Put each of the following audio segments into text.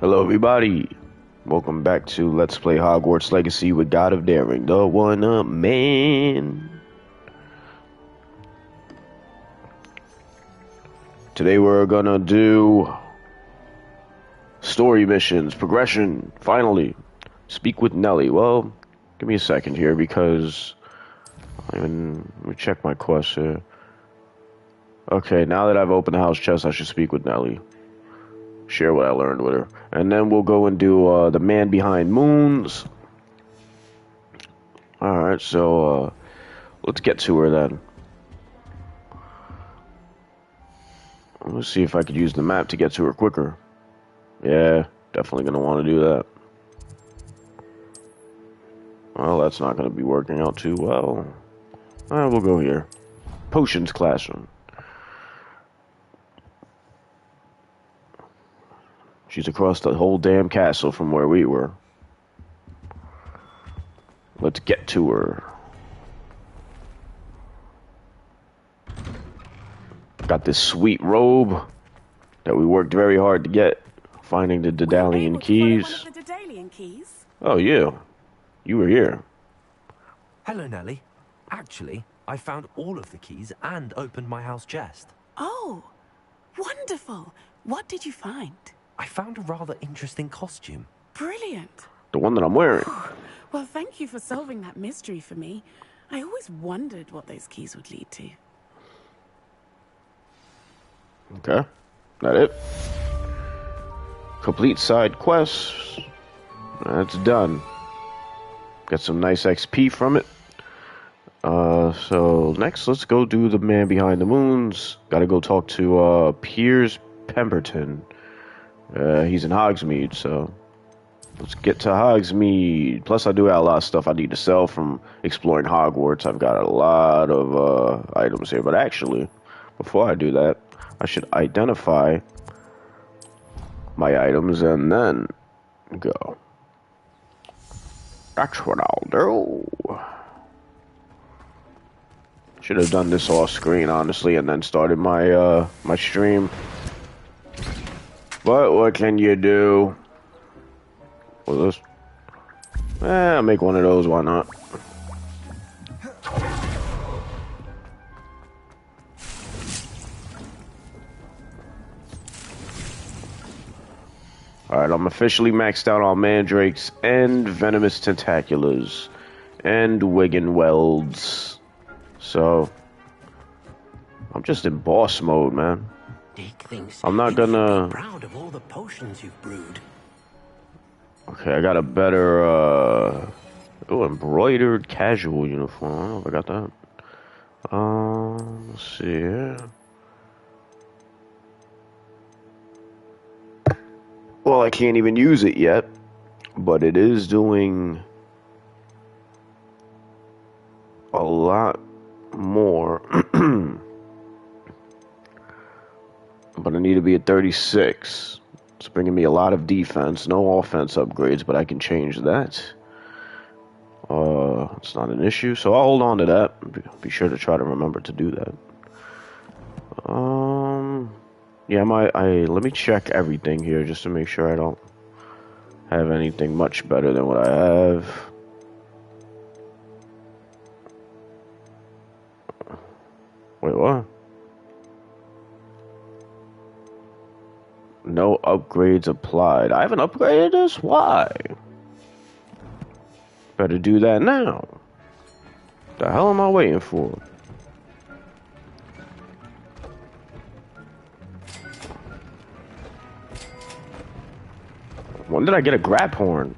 Hello, everybody. Welcome back to Let's Play Hogwarts Legacy with God of Daring, the one-up man. Today we're gonna do story missions, progression, finally. Speak with Nelly. Well, give me a second here because let me check my quest here. Okay, now that I've opened the house chest, I should speak with Nelly. Share what I learned with her. And then we'll go and do the man behind moons. Alright, so let's get to her then. Let's see if I could use the map to get to her quicker. Yeah, definitely going to want to do that. Well, that's not going to be working out too well. We'll go here. Potions classroom. She's across the whole damn castle from where we were. Let's get to her. Got this sweet robe that we worked very hard to get. Finding the Daedalian keys. The Daedalian keys? Oh, yeah. You were here. Hello, Nelly. Actually, I found all of the keys and opened my house chest. Oh, wonderful. What did you find? I found a rather interesting costume. Brilliant. The one that I'm wearing. Well, thank you for solving that mystery for me. I always wondered what those keys would lead to. Okay. That it? Complete side quests. That's done. Got some nice XP from it. So next, let's go do the man behind the moons. Gotta go talk to Piers Pemberton. He's in Hogsmeade, so let's get to Hogsmeade. Plus, I do have a lot of stuff I need to sell from exploring Hogwarts. I've got a lot of items here, but actually, before I do that, I should identify my items and then go. That's what I'll do. Should have done this off screen, honestly, and then started my my stream. But what can you do? What's this? I'll make one of those, why not? Alright, I'm officially maxed out on mandrakes and venomous tentaculars and Wigan welds. So I'm just in boss mode, man. I'm not gonna. Proud of all the potions you've brewed. Okay, I got a better embroidered casual uniform. I don't know if I got that. Let's see here. Well, I can't even use it yet, but it is doing a lot more. But I need to be at 36. It's bringing me a lot of defense. No offense upgrades, but I can change that. It's not an issue, so I'll hold on to that. Be sure to try to remember to do that. Yeah, let me check everything here just to make sure I don't have anything much better than what I have. Wait, what? No upgrades applied. I haven't upgraded this? Why? Better do that now. The hell am I waiting for? When did I get a grab horn?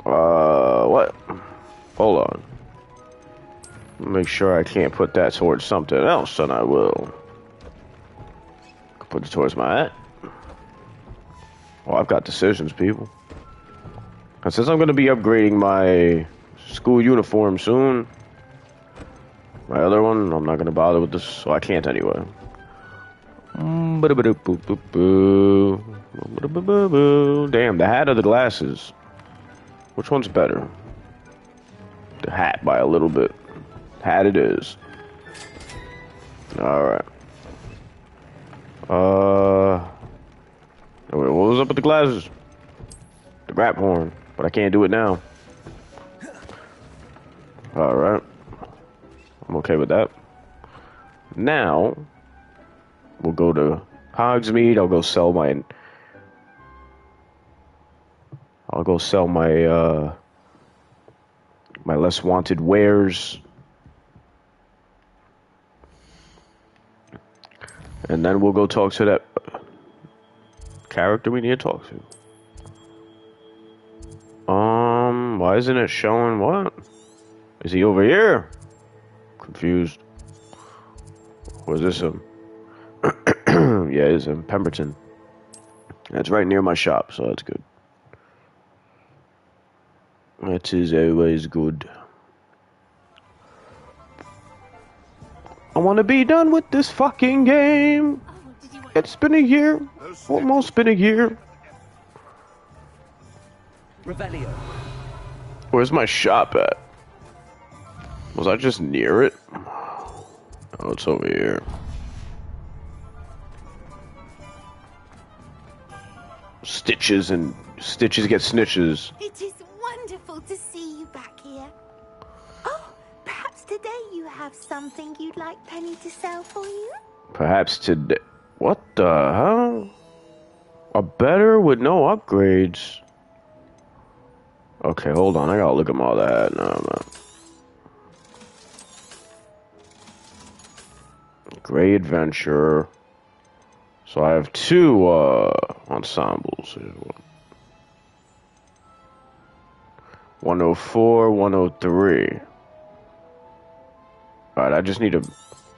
What? Hold on. Make sure I can't put that towards something else, and I will. Put it towards my hat. Oh, I've got decisions, people. And since I'm going to be upgrading my school uniform soon, my other one, I'm not going to bother with this, so I can't anyway. Damn, the hat or the glasses? Which one's better? The hat by a little bit. Hat it is. Alright. the glasses. The rap horn. But I can't do it now. Alright. I'm okay with that. Now, we'll go to Hogsmeade. I'll go sell my my less wanted wares. And then we'll go talk to that character we need to talk to. Why isn't it showing what? Is he over here? Confused. Or is this him? Yeah, it's in Pemberton. That's right near my shop, so that's good. That is always good. I want to be done with this fucking game. It's been a year. Almost been a year. Revelio. Where's my shop at? Was I just near it? Oh, it's over here. Stitches get snitches. It is wonderful to see you back here. Oh, perhaps today you have something you'd like Penny to sell for you? Perhaps today. What the hell? A better with no upgrades. Okay, hold on. I gotta look at all that. No. Great Adventure. So I have two ensembles. 104, 103. Alright, I just need to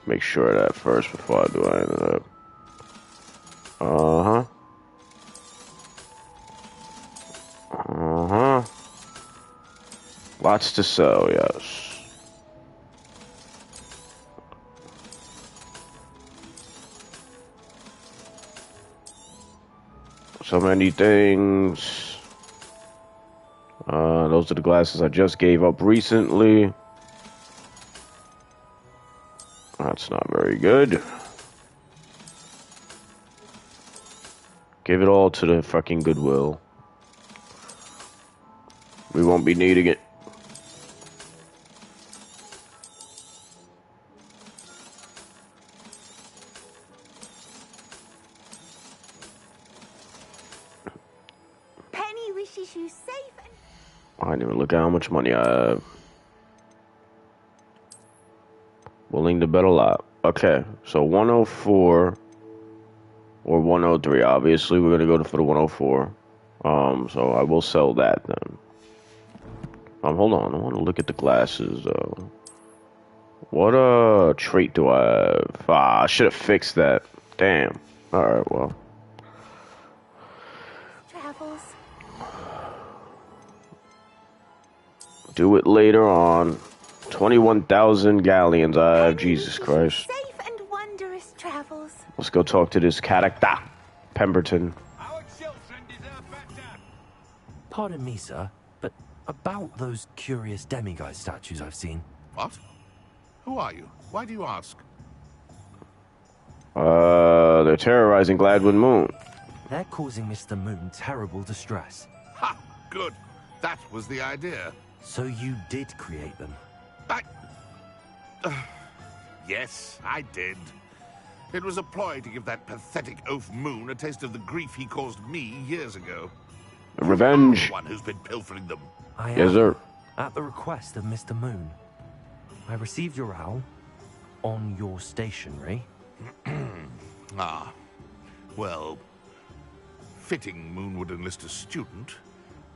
make sure of that first before I do any of that. Lots to sell, yes. So many things. Those are the glasses I just gave up recently. That's not very good. Give it all to the fucking Goodwill. We won't be needing it. Penny wishes you safe and... I didn't even look at how much money I have. Willing to bet a lot. Okay, so 104 or 103. Obviously, we're gonna go for the 104. So I will sell that then. Hold on. I want to look at the glasses. What trait do I have? I should have fixed that. Damn. All right. Well. Travels. Do it later on. 21,000 galleons I have. Jesus Christ. Safe and wondrous travels. Let's go talk to this character, Pemberton. Pardon me, sir, but about those curious demiguise statues I've seen. What? Who are you? Why do you ask? They're terrorizing Gladwin Moon. They're causing Mr. Moon terrible distress. Ha! Good. That was the idea. So you did create them? Yes, I did. It was a ploy to give that pathetic oaf Moon a taste of the grief he caused me years ago. Revenge. You're the one who's been pilfering them. I Yes, am, sir. at the request of Mr. Moon. I received your owl on your stationery. Ah. Well, fitting Moon would enlist a student.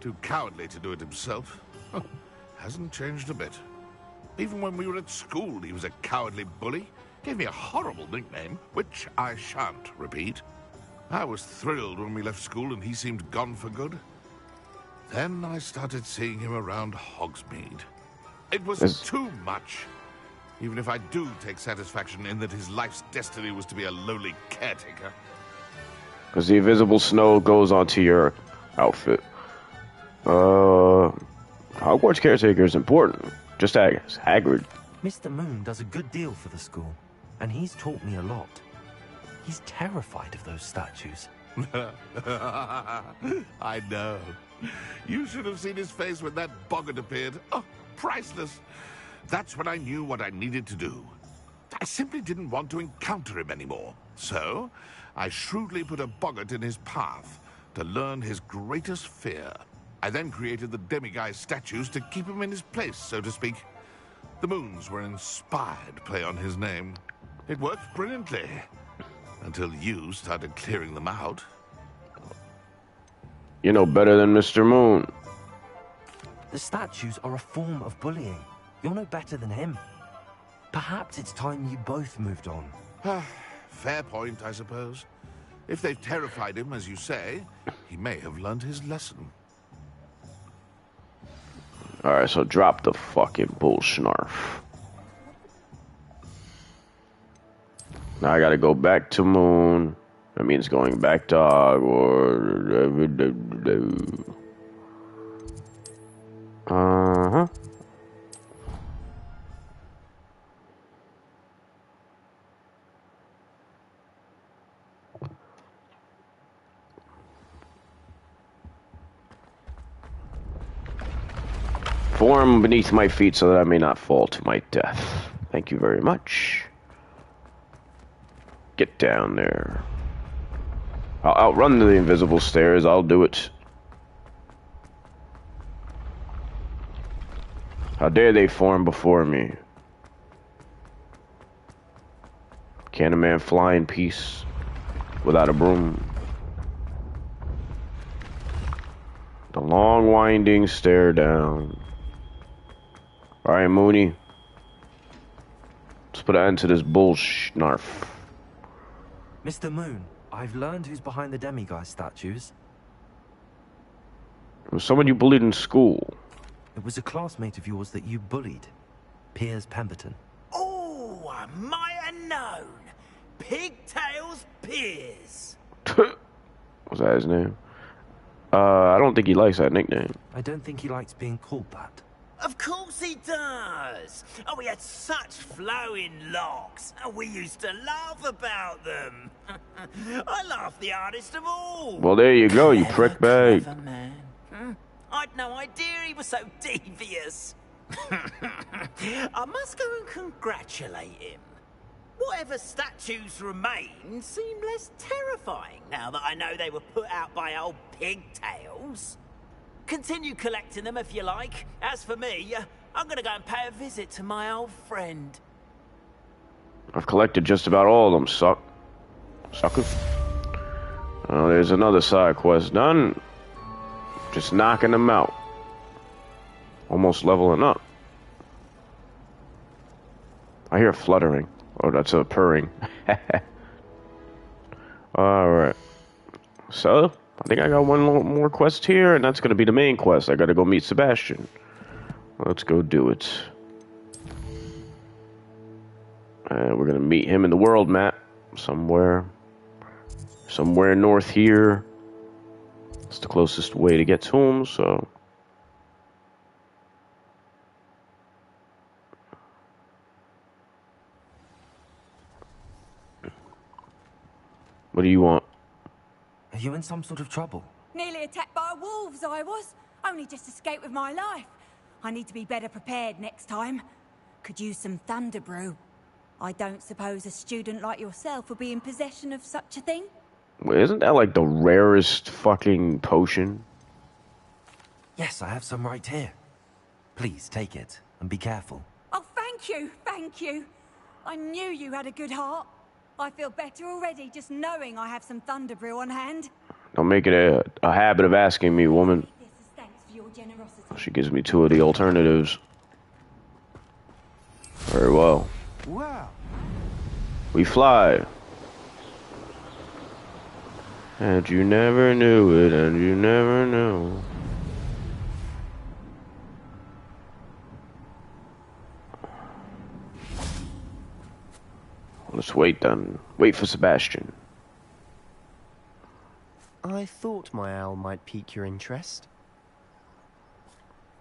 Too cowardly to do it himself. Hasn't changed a bit. Even when we were at school, he was a cowardly bully. Gave me a horrible nickname, which I shan't repeat. I was thrilled when we left school and he seemed gone for good. Then I started seeing him around Hogsmeade. It was too much. Even if I do take satisfaction in that his life's destiny was to be a lowly caretaker. Because the invisible snow goes onto your outfit. Hogwarts caretaker is important. Just as Hagrid. Mr. Moon does a good deal for the school, and he's taught me a lot. He's terrified of those statues. I know. You should have seen his face when that boggart appeared. Oh, priceless. That's when I knew what I needed to do. I simply didn't want to encounter him anymore. So, I shrewdly put a boggart in his path to learn his greatest fear. I then created the demiguise statues to keep him in his place, so to speak. The moons were an inspired play on his name. It worked brilliantly. Until you started clearing them out. You know better than Mr. Moon. The statues are a form of bullying. You're no better than him. Perhaps it's time you both moved on. Fair point, I suppose. If they've terrified him, as you say, he may have learned his lesson. Alright, so drop the fucking bullsnarf. Now I gotta go back to Moon. That means going back to Hogwarts. Uh-huh. Form beneath my feet so that I may not fall to my death. Thank you very much. Get down there. I'll outrun the invisible stairs. I'll do it. How dare they form before me? Can a man fly in peace without a broom? The long winding stair down. Alright, Mooney. Let's put an end to this bullsnarf. Mr. Moon, I've learned who's behind the demiguise statues. It was someone you bullied in school. It was a classmate of yours that you bullied, Piers Pemberton. Oh, I might have known. Pigtails Piers. Was that his name? I don't think he likes that nickname. I don't think he likes being called that. Of course he does. Oh, we had such flowing locks, and we used to laugh about them. I laughed the hardest of all. Well, there you go, you prick bag. Clever man. I'd no idea he was so devious. I must go and congratulate him. Whatever statues remain seem less terrifying now that I know they were put out by old pigtails. Continue collecting them if you like. As for me, I'm gonna go and pay a visit to my old friend. I've collected just about all of them, sucker. Oh, there's another side quest done. Just knocking them out. Almost leveling up. I hear fluttering. Oh, that's a purring. Alright. So, I think I got one more quest here, and that's going to be the main quest. I got to go meet Sebastian. Let's go do it. We're going to meet him in the world map. Somewhere north here. It's the closest way to get to him, so... What do you want? Are you in some sort of trouble? Nearly attacked by wolves, I was. Only just escaped with my life. I need to be better prepared next time. Could use some thunder brew. I don't suppose a student like yourself would be in possession of such a thing? Wait, isn't that like the rarest fucking potion? Yes, I have some right here. Please take it and be careful. Oh, thank you, thank you. I knew you had a good heart. I feel better already just knowing I have some thunder brew on hand. Don't make it a habit of asking me, woman. This is thanks for your generosity. She gives me 2 of the alternatives. Very well. Wow. We fly. And you never knew it, and you never knew. Let's wait then. Wait for Sebastian. I thought my owl might pique your interest.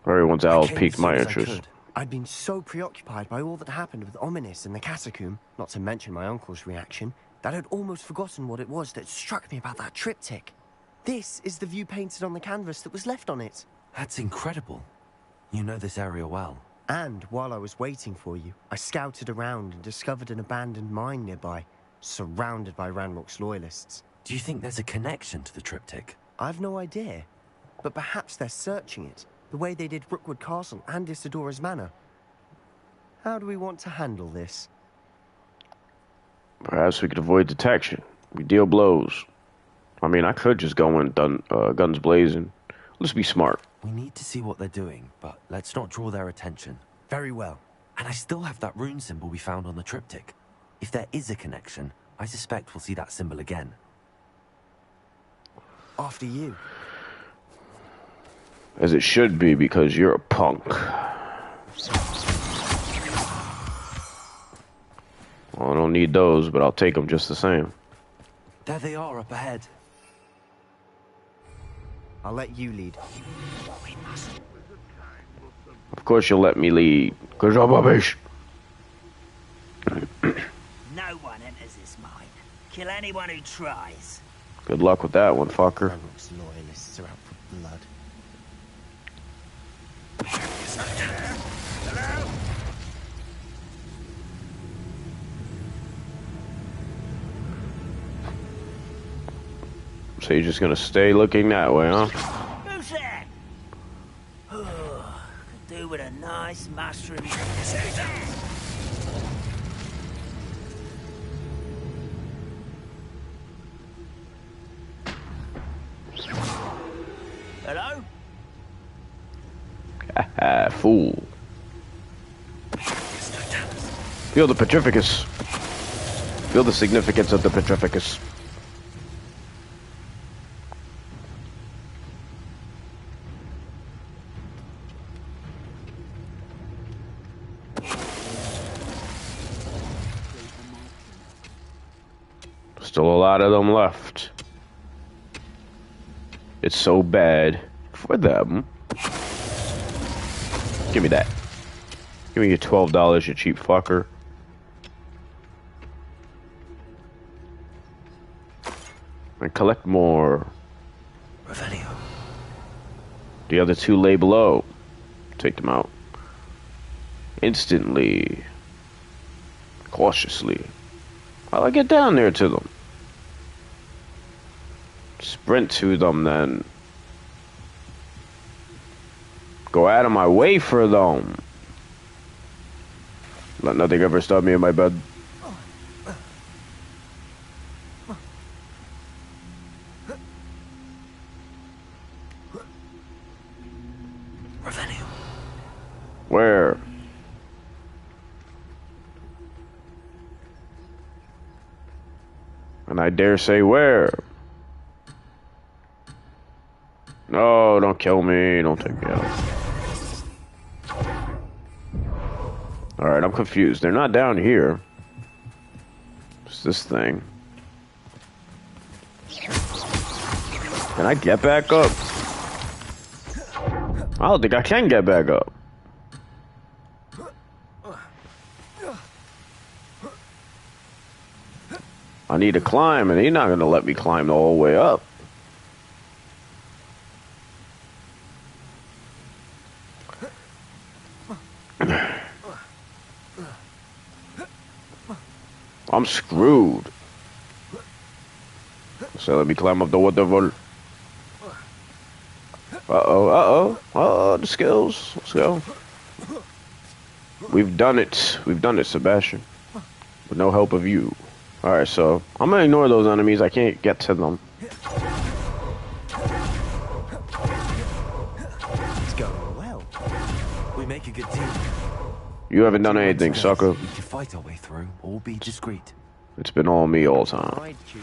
Everyone's I owls came piqued as my soon as I interest. could. I'd been so preoccupied by all that happened with Ominis in the catacomb, not to mention my uncle's reaction, that I'd almost forgotten what it was that struck me about that triptych. This is the view painted on the canvas that was left on it. That's incredible. You know this area well. And while I was waiting for you, I scouted around and discovered an abandoned mine nearby, surrounded by Ranrock's loyalists. Do you think there's a connection to the triptych? I've no idea, but perhaps they're searching it, the way they did Rookwood Castle and Isidora's Manor. How do we want to handle this? Perhaps we could avoid detection. We deal blows. I mean, I could just go in guns blazing. Let's be smart. We need to see what they're doing, but let's not draw their attention. Very well. And I still have that rune symbol we found on the triptych. If there is a connection, I suspect we'll see that symbol again. After you. As it should be, because you're a punk. Well, I don't need those, but I'll take them just the same. There they are up ahead. I'll let you lead. Of course you'll let me lead, because you're rubbish. No one enters this mine. Kill anyone who tries. Good luck with that one, fucker. Ranrock's loyalists are out for blood. So you're just gonna stay looking that way, huh? Who's that? Could do with a nice mushroom. Hello? Fool. Feel the Petrificus. Feel the significance of the Petrificus. Still a lot of them left. It's so bad for them. Give me that. Give me your $12, you cheap fucker. And collect more. Revelio. The other two lay below. Take them out. Instantly. Cautiously. How'll I get down there to them? Sprint to them then. Go out of my way for them. Let nothing ever stop me in my bed. Revelio. Where? And I dare say where? No, don't kill me. Don't take me out. Alright, I'm confused. They're not down here. It's this thing. Can I get back up? I don't think I can get back up. I need to climb, and he's not going to let me climb the whole way up. I'm screwed. So let me climb up the waterfall. The skills. Let's go. We've done it. We've done it, Sebastian. With no help of you. Alright, so I'm gonna ignore those enemies. I can't get to them. It's going well. We make a good team. You haven't done anything, sucker. We can fight our way through, or be discreet. It's been all me all the time. I'd choose.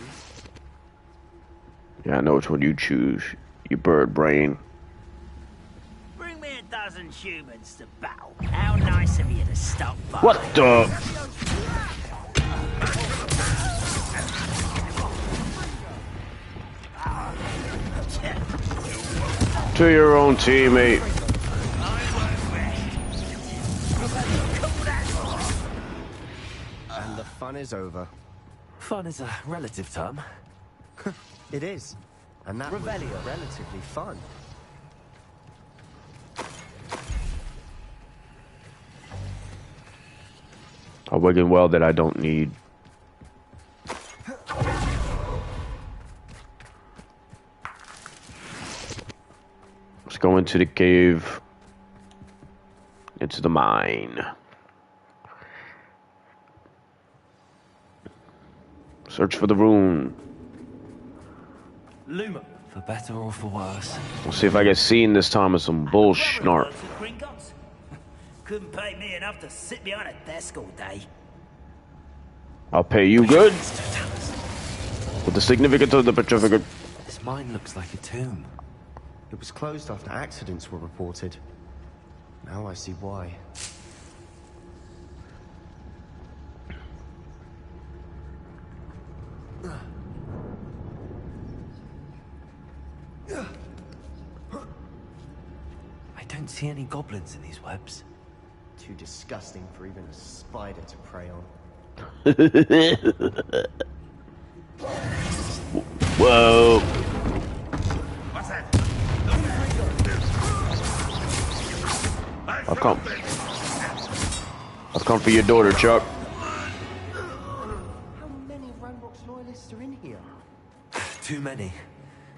Yeah, I know which one you choose. You bird brain. Bring me a dozen humans to battle. How nice of you to stop by. What the? To your own teammate. And the fun is over. Fun is a relative term. It is. And that was Revelio. relatively fun. A wigan well that I don't need. Let's go into the cave. Into the mine. Search for the rune. Luma. For better or for worse. We'll see if I get seen this time with some bullshit. Couldn't pay me enough to sit behind a desk all day. I'll pay you good. With the significance of the Pacific. This mine looks like a tomb. It was closed after accidents were reported. Now I see why. I don't see any goblins in these webs. Too disgusting for even a spider to prey on. Whoa. What's that? I've come. I've come for your daughter, Chuck. How many Ranrock's loyalists are in here? Too many.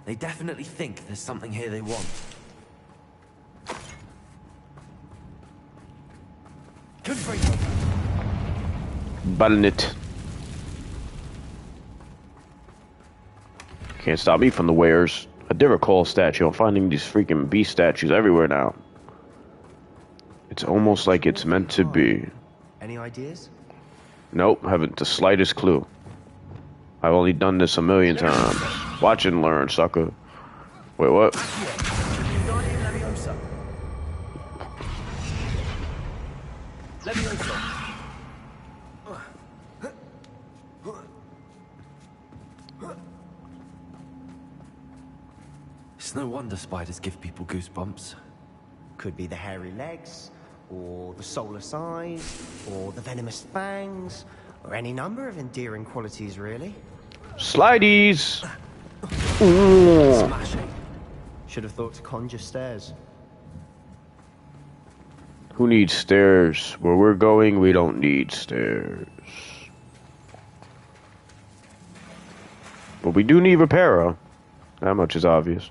They definitely think there's something here they want. Battling it. Can't stop me from the wares. I did recall statue. I'm finding these freaking beast statues everywhere now. It's almost like it's meant to be. Any ideas? Nope, haven't the slightest clue. I've only done this a million times. Watch and learn, sucker. Wait, what? It's no wonder spiders give people goosebumps. Could be the hairy legs, or the soulless eyes, or the venomous fangs, or any number of endearing qualities, really. Slideys! Ooh. Smashing. Should have thought to conjure stairs. Who needs stairs? Where we're going, we don't need stairs. But we do need repairer. That much is obvious.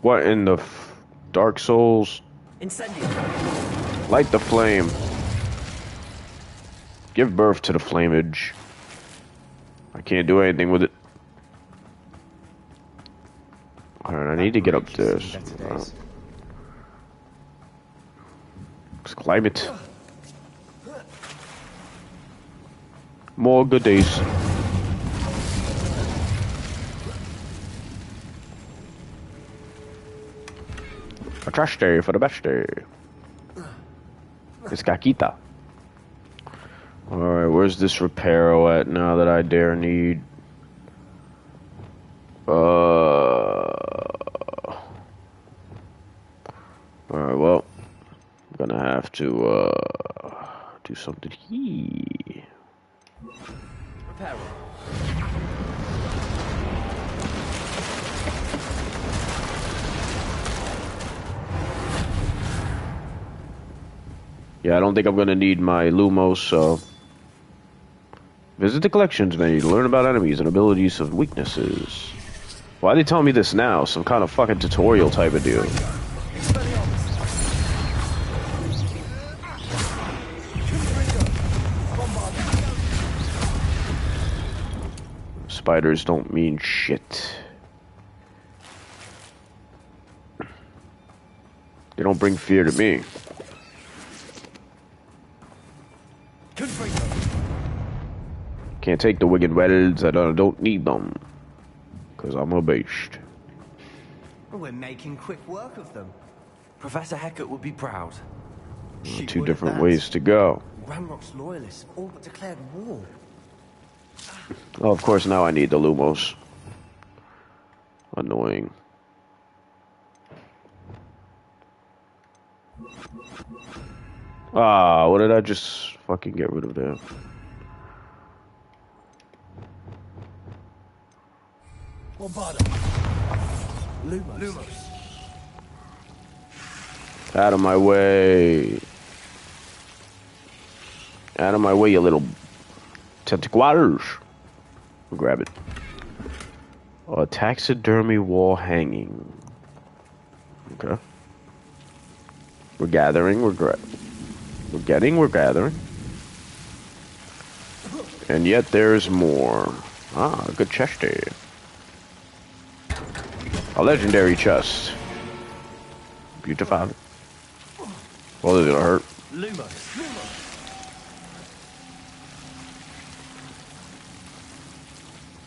What in the Dark Souls? Incendio. Light the flame. Give birth to the flamage. I can't do anything with it. Alright, I need to get upstairs. Let's climb it. More goodies. A trash day for the best day. It's Caquita. Alright, where's this reparo at now that I dare need? Alright, well, I'm gonna have to, do something here. Reparo. Yeah, I don't think I'm gonna need my Lumos, so... Visit the collections menu to learn about enemies and abilities of weaknesses. Why are they telling me this now? Some kind of fucking tutorial type of deal. Spiders don't mean shit. They don't bring fear to me. Can't take the wicked welds. I don't need them. Because I'm a beast. We're making quick work of them. Professor Hecat would be proud. She Two would different have ways to go. Ranrock's loyalists all but declared war. Oh, of course, now I need the Lumos. Annoying. Ah, what did I just fucking get rid of there? Lumos. Out of my way. Out of my way, you little tentacles. Grab it. A taxidermy wall hanging. Okay. We're gathering, we're gathering. And yet there's more. Ah, good chest there. A legendary chest. Beautiful. Well, it's gonna hurt. Lumos.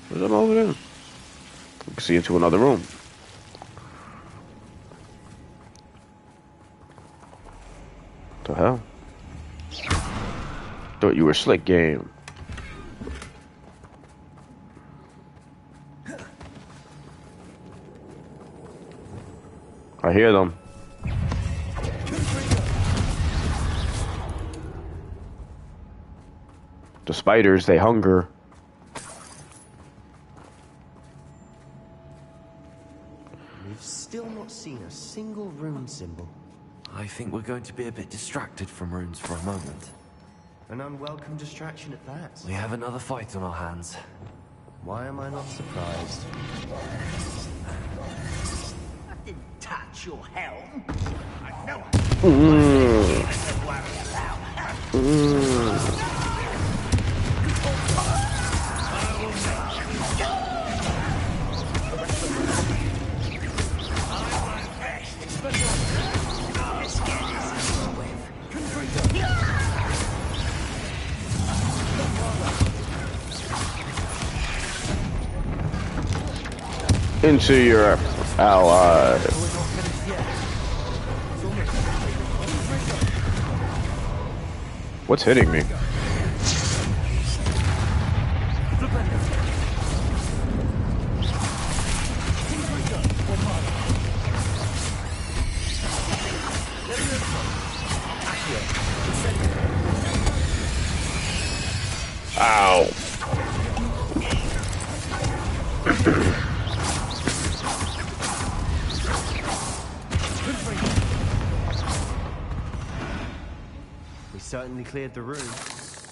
Where's that over there? We can see into another room. What the hell? Thought you were slick game. I hear them. The spiders, they hunger. We've still not seen a single rune symbol. I think we're going to be a bit distracted from runes for a moment. An unwelcome distraction at that. We have another fight on our hands. Why am I not surprised? I didn't touch your helm. I know. Into your ally. What's hitting me? Ow. We certainly cleared the room.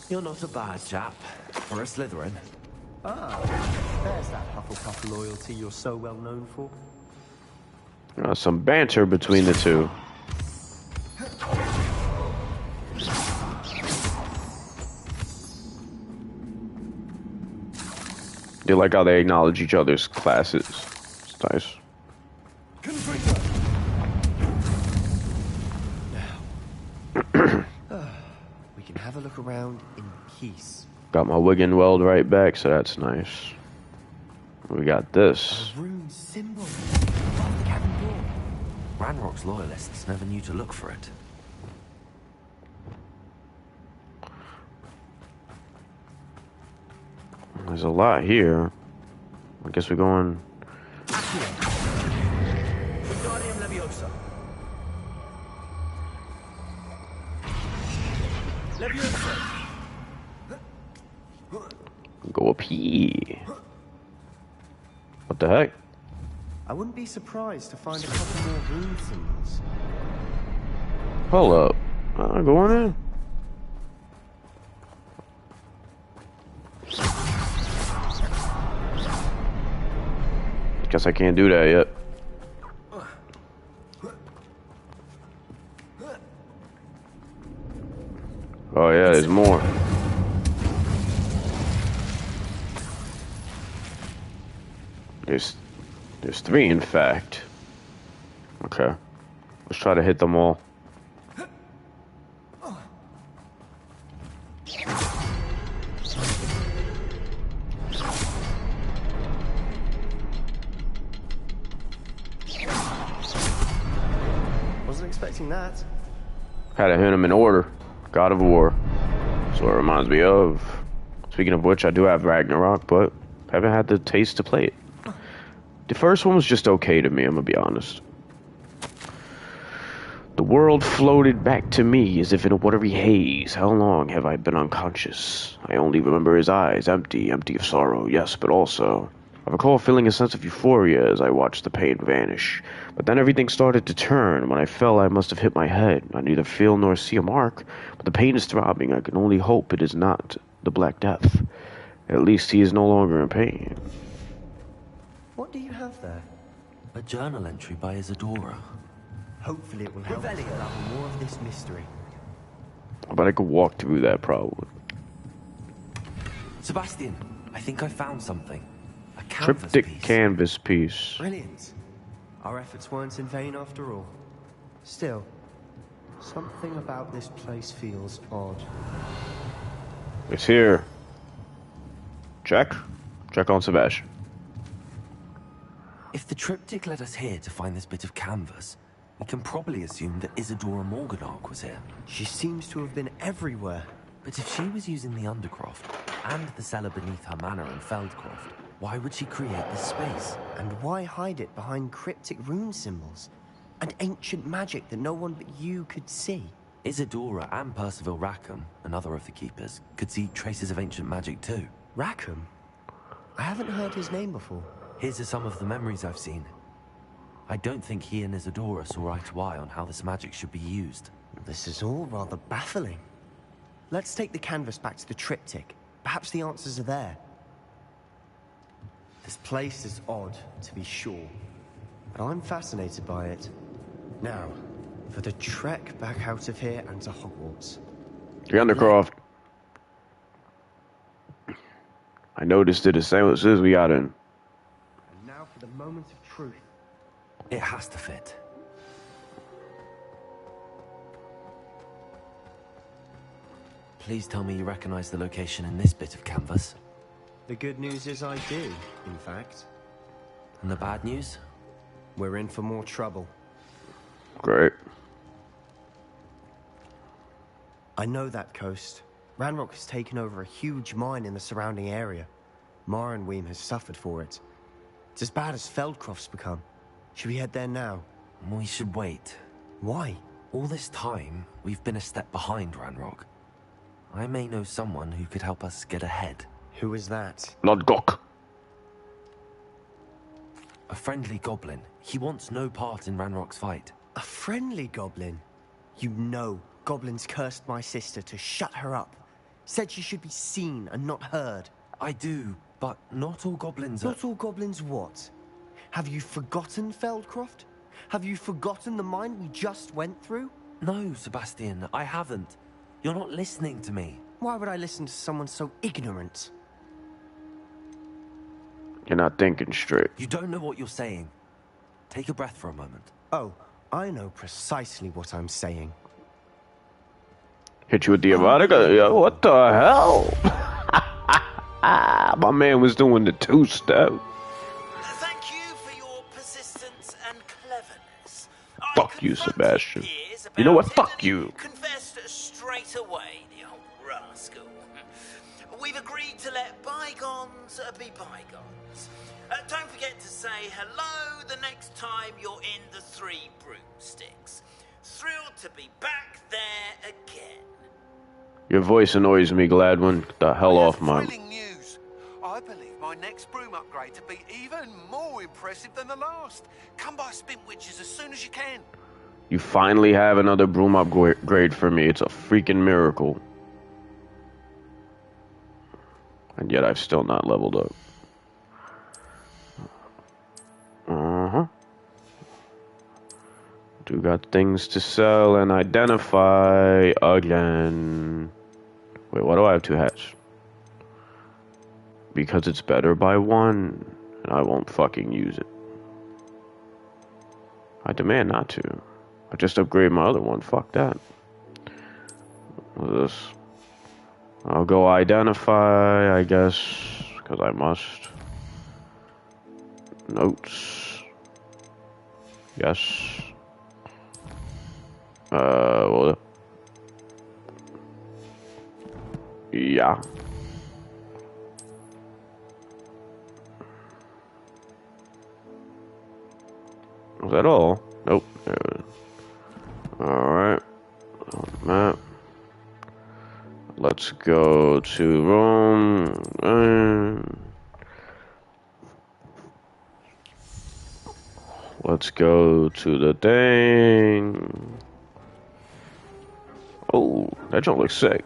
You're not a bad chap. For a Slytherin. Ah, there's that Hufflepuff loyalty you're so well known for. Some banter between the two. They like how they acknowledge each other's classes. It's nice. We can have a look around in peace. Got my Wigan weld right back, so that's nice. We got this. A rune symbol above the cabin door. Ranrock's loyalists never knew to look for it. There's a lot here. I guess we're going. Go up here. What the heck? I wouldn't be surprised to find a couple more rune symbols. Hold up. Go on in. Guess I can't do that yet. Oh yeah, there's more. There's three, in fact. Okay. Let's try to hit them all. Wasn't expecting that. Had to hit them in order. God of War. That's what it reminds me of. Speaking of which, I do have Ragnarok, but haven't had the taste to play it. The first one was just okay to me, I'm gonna be honest. The world floated back to me as if in a watery haze. How long have I been unconscious? I only remember his eyes, empty of sorrow, yes, but also... I recall feeling a sense of euphoria as I watched the pain vanish. But then everything started to turn. When I fell, I must have hit my head. I neither feel nor see a mark, but the pain is throbbing. I can only hope it is not the Black Death. At least he is no longer in pain. What do you have there? A journal entry by Isadora. Hopefully it will help us unravel more of this mystery. But I could walk through that probably. Sebastian, I think I found something. A canvas Triptych piece. canvas piece. Brilliant. Our efforts weren't in vain after all. Still, something about this place feels odd. It's here. Check. Check on Sebastian. If the triptych led us here to find this bit of canvas, we can probably assume that Isadora Morganach was here. She seems to have been everywhere. But if she was using the Undercroft and the cellar beneath her manor in Feldcroft, why would she create this space? And why hide it behind cryptic rune symbols? And ancient magic that no one but you could see? Isadora and Percival Rackham, another of the keepers, could see traces of ancient magic too. Rackham? I haven't heard his name before. Here's some of the memories I've seen. I don't think he and Isadora saw eye to eye on how this magic should be used. This is all rather baffling. Let's take the canvas back to the triptych. Perhaps the answers are there. This place is odd, to be sure, but I'm fascinated by it. Now, for the trek back out of here and to Hogwarts. The Undercroft. I noticed it as soon as we got in. And now for the moment of truth. It has to fit. Please tell me you recognize the location in this bit of canvas. The good news is I do, in fact. And the bad news? We're in for more trouble. Great. I know that coast. Ranrock has taken over a huge mine in the surrounding area. Mornweem has suffered for it. It's as bad as Feldcroft's become. Should we head there now? We should wait. Why? All this time, we've been a step behind Ranrock. I may know someone who could help us get ahead. Who is that? Lord Gok. A friendly goblin. He wants no part in Ranrock's fight. A friendly goblin? You know, goblins cursed my sister to shut her up. Said she should be seen and not heard. I do, but not all goblins are... Not all goblins what? Have you forgotten Feldcroft? Have you forgotten the mine we just went through? No, Sebastian, I haven't. You're not listening to me. Why would I listen to someone so ignorant? You're not thinking straight. You don't know what you're saying. Take a breath for a moment. Oh, I know precisely what I'm saying. Hit you with the erotica? Yo, what the hell? My man was doing the two-step. Thank you for your persistence and cleverness. Fuck you, Sebastian. You know what? Fuck you. Confessed straight away, the old rascal. We've agreed to let bygones be bygones. Don't forget to say hello the next time you're in the Three Broomsticks. Thrilled to be back there again. Your voice annoys me, Gladwin. Get the hell off my... Thrilling news. I believe my next broom upgrade to be even more impressive than the last. Come by Spintwitches as soon as you can. You finally have another broom upgrade for me. It's a freaking miracle. And yet I've still not leveled up. Do got things to sell and identify again. Wait, why do I have two hats? Because it's better by one, and I won't fucking use it. I demand not to. I just upgrade my other one. Fuck that. What's this? I'll go identify, I guess, because I must. Notes. Yes. Well. Yeah. Was that all? Nope. let's go to Rome. Let's go to the thing. Oh, that don't look sick.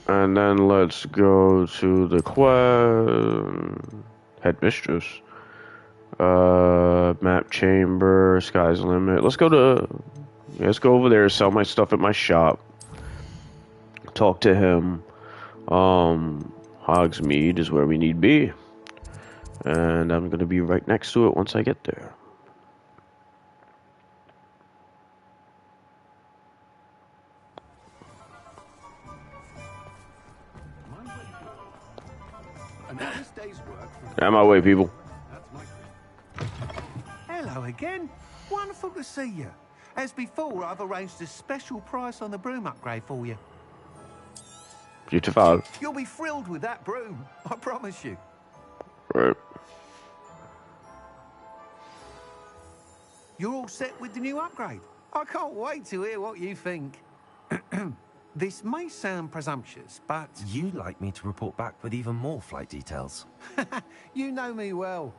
And then let's go to the headmistress. Map chamber, sky's the limit. Let's go over there, sell my stuff at my shop. Talk to him. Hogsmeade is where we need to be. And I'm gonna be right next to it once I get there. Out my way, people. Hello again. Wonderful to see you. As before, I've arranged a special price on the broom upgrade for you. Beautiful. You'll be thrilled with that broom, I promise you. Right. You're all set with the new upgrade. I can't wait to hear what you think. This may sound presumptuous, but... You'd like me to report back with even more flight details. You know me well.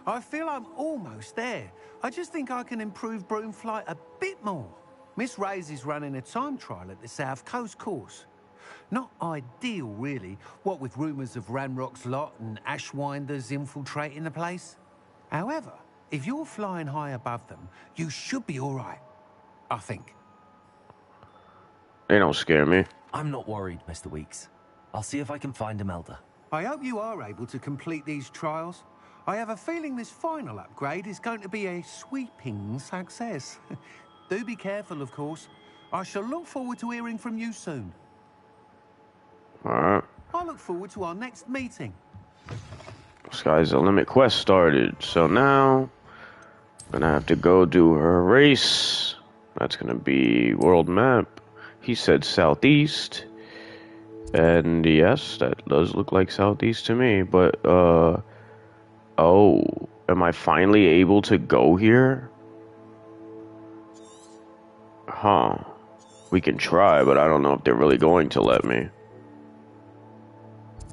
I feel I'm almost there. I just think I can improve broom flight a bit more. Miss Reyes is running a time trial at the South Coast course. Not ideal, really, what with rumours of Ranrock's lot and Ashwinders infiltrating the place. However, if you're flying high above them, you should be all right, I think. They don't scare me. I'm not worried, Mr. Weeks. I'll see if I can find Imelda. I hope you are able to complete these trials. I have a feeling this final upgrade is going to be a sweeping success. Do be careful, of course. I shall look forward to hearing from you soon. Alright. I look forward to our next meeting. Sky's the limit quest started. So now, I'm gonna have to go do her race. That's gonna be world map. He said southeast. And yes, that does look like southeast to me. But, oh, am I finally able to go here? Huh. We can try, but I don't know if they're really going to let me.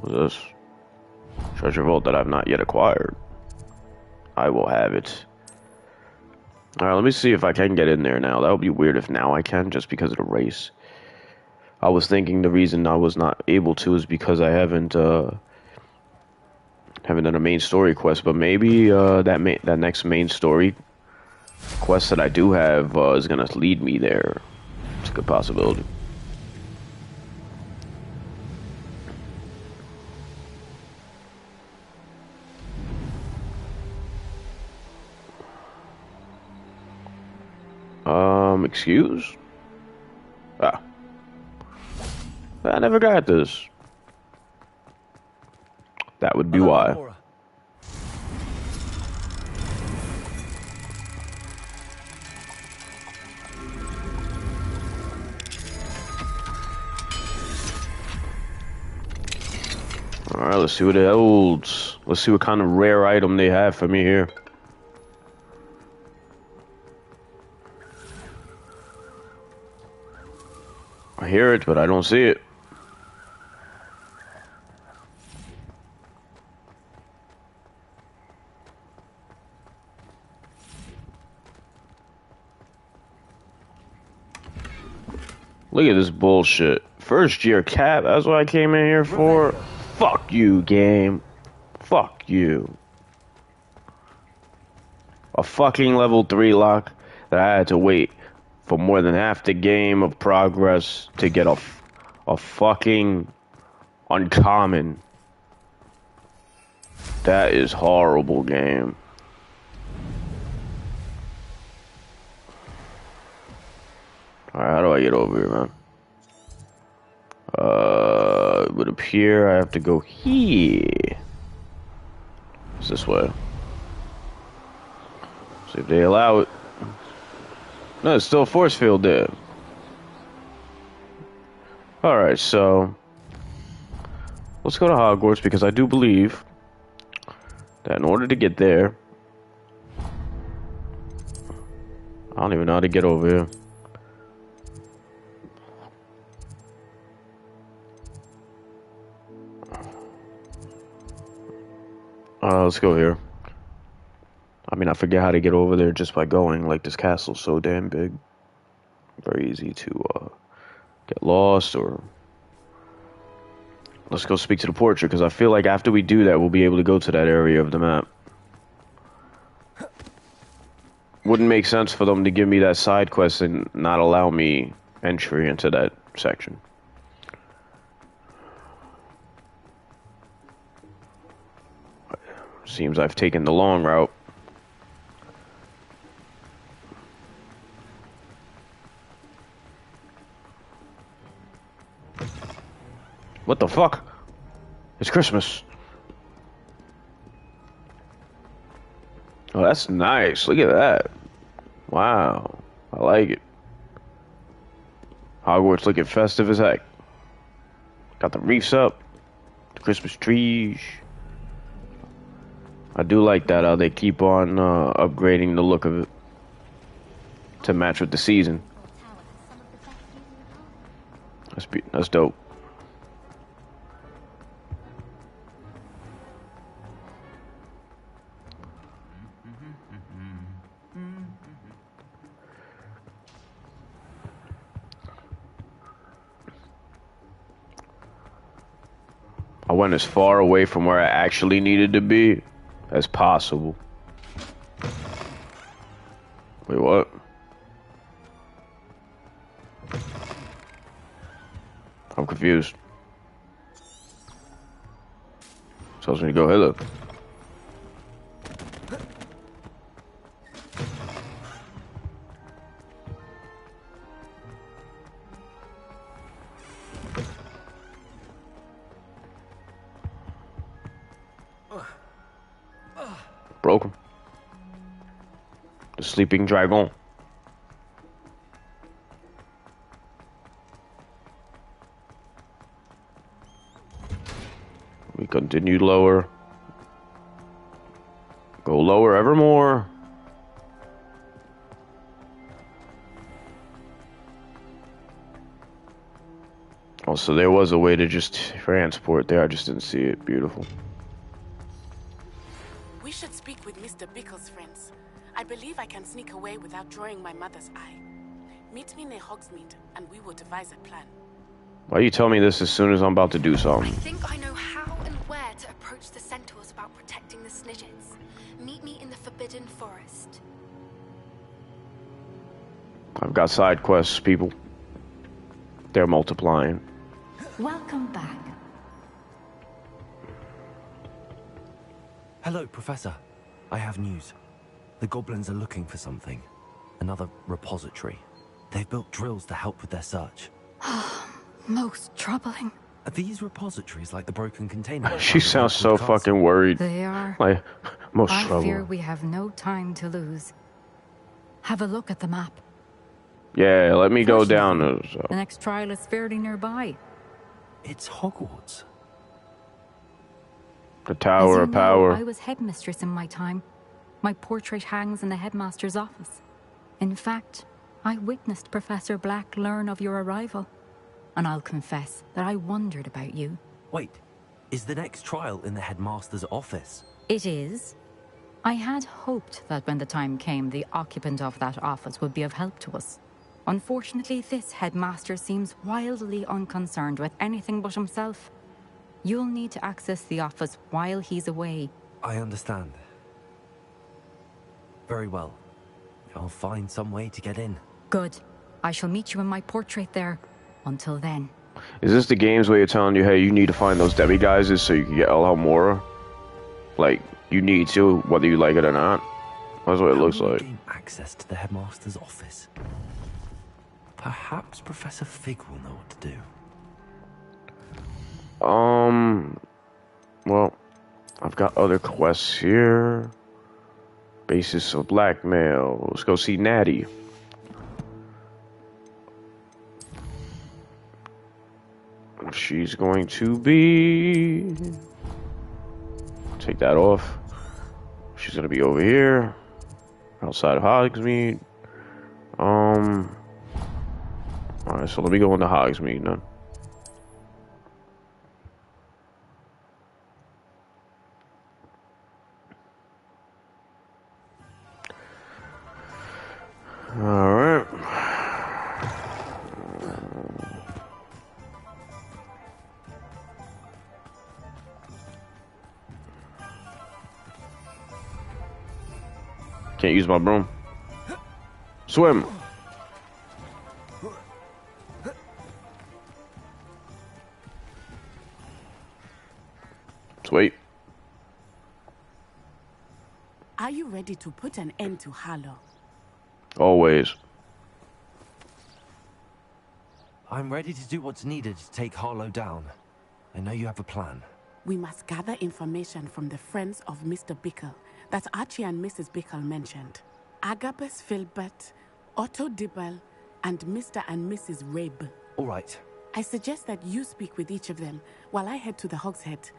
What's this? Treasure vault that I've not yet acquired. I will have it. Alright, let me see if I can get in there now. That would be weird if now I can, just because of the race. I was thinking the reason I was not able to is because I haven't done a main story quest, but maybe that next main story quest that I do have is gonna lead me there. It's a good possibility. Excuse? Ah. I never got this. That would be why. Alright, let's see what it holds. Let's see what kind of rare item they have for me here. I hear it, but I don't see it. Look at this bullshit. First year cap, that's what I came in here for? Fuck you, game. Fuck you. A fucking level 3 lock that I had to wait for more than half the game of progress to get a fucking uncommon. That is horrible, game. Alright, how do I get over here, man? It would appear I have to go here. It's this way. See if they allow it. No, it's still a force field there. Alright, so let's go to Hogwarts, because I do believe that in order to get there, I don't even know how to get over here. Let's go here. I mean, I forget how to get over there just by going. Like, this castle's so damn big. Very easy to get lost, or... Let's go speak to the portrait, because I feel like after we do that, we'll be able to go to that area of the map. Wouldn't make sense for them to give me that side quest and not allow me entry into that section. Seems I've taken the long route. What the fuck? It's Christmas. Oh, that's nice. Look at that. Wow. I like it. Hogwarts looking festive as heck. Got the reefs up. The Christmas trees. I do like that, how they keep on upgrading the look of it to match with the season. That's dope. I went as far away from where I actually needed to be as possible. Wait, what? I'm confused. Tells me to go hello. Broke him. The sleeping dragon. We continue lower. Go lower evermore. Oh, so there was a way to just transport there. I just didn't see it. Beautiful. We should speak with Mr. Bickle's friends. I believe I can sneak away without drawing my mother's eye. Meet me near Hogsmeade, and we will devise a plan. Why you tell me this as soon as I'm about to do I something? think I know how and where to approach the centaurs about protecting the Snidgets. Meet me in the Forbidden Forest. I've got side quests, people. They're multiplying. Welcome back. Hello, Professor. I have news. The goblins are looking for something. Another repository. They've built drills to help with their search. Most troubling. Are these repositories like the broken container? She sounds so fucking worried. They are. Like, most I trouble. fear we have no time to lose. Have a look at the map. Yeah, let me go down. The next trial is fairly nearby. It's Hogwarts. The Tower of Power. I was headmistress in my time. My portrait hangs in the headmaster's office. In fact, I witnessed Professor Black learn of your arrival. And I'll confess that I wondered about you. Wait, is the next trial in the headmaster's office? It is. I had hoped that when the time came, the occupant of that office would be of help to us. Unfortunately, this headmaster seems wildly unconcerned with anything but himself. You'll need to access the office while he's away. I understand. Very well. I'll find some way to get in. Good. I shall meet you in my portrait there. Until then. Is this the games where you're telling you, hey, you need to find those demi-guises so you can get Alhambra? Like, you need to, whether you like it or not. That's what it looks like. Gain access to the headmaster's office. Perhaps Professor Fig will know what to do. Well, I've got other quests here. Basis of blackmail. Let's go see Natty. She's going to be... Take that off. She's going to be over here. Outside of Hogsmeade. Alright, so let me go into Hogsmeade then. Can't use my broom. Swim. Let's wait. Are you ready to put an end to Harlow? Always. I'm ready to do what's needed to take Harlow down. I know you have a plan. We must gather information from the friends of Mr. Bickle that Archie and Mrs. Bickle mentioned. Agabus Filbert, Otto Dibble, and Mr. and Mrs. Rabe. All right. I suggest that you speak with each of them while I head to the Hogshead.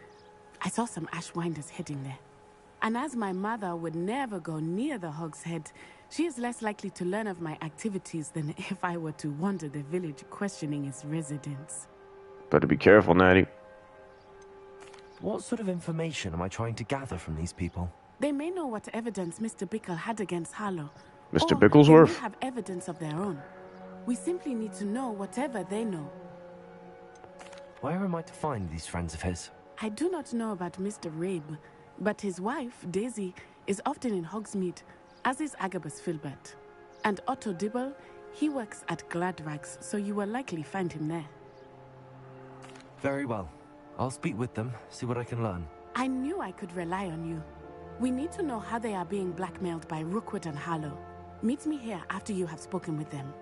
I saw some Ashwinders heading there. And as my mother would never go near the Hogshead, she is less likely to learn of my activities than if I were to wander the village questioning its residents. Better be careful, Natty. What sort of information am I trying to gather from these people? They may know what evidence Mr. Bickle had against Harlow. Mr. Or Bicklesworth? they may have evidence of their own. We simply need to know whatever they know. Where am I to find these friends of his? I do not know about Mr. Rabe, but his wife, Daisy, is often in Hogsmeade, as is Agabus Filbert. And Otto Dibble, he works at Gladrags, so you will likely find him there. Very well. I'll speak with them, see what I can learn. I knew I could rely on you. We need to know how they are being blackmailed by Rookwood and Harlow. Meet me here after you have spoken with them.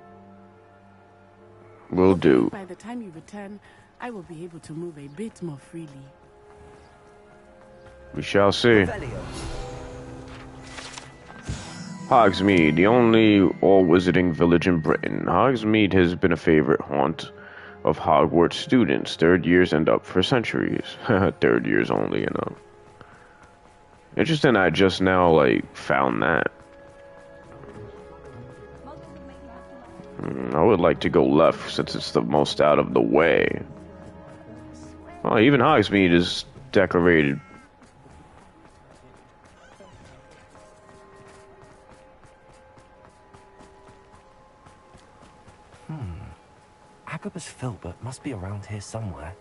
Will do. By the time you return, I will be able to move a bit more freely. We shall see. Hogsmeade, the only all-wizarding village in Britain. Hogsmeade has been a favorite haunt of Hogwarts students. Third years end up for centuries. Third years only, you know. Interesting, I just now, like, found that. I would like to go left since it's the most out of the way. Well, even Hogsmeade is decorated. Agabus Filbert must be around here somewhere.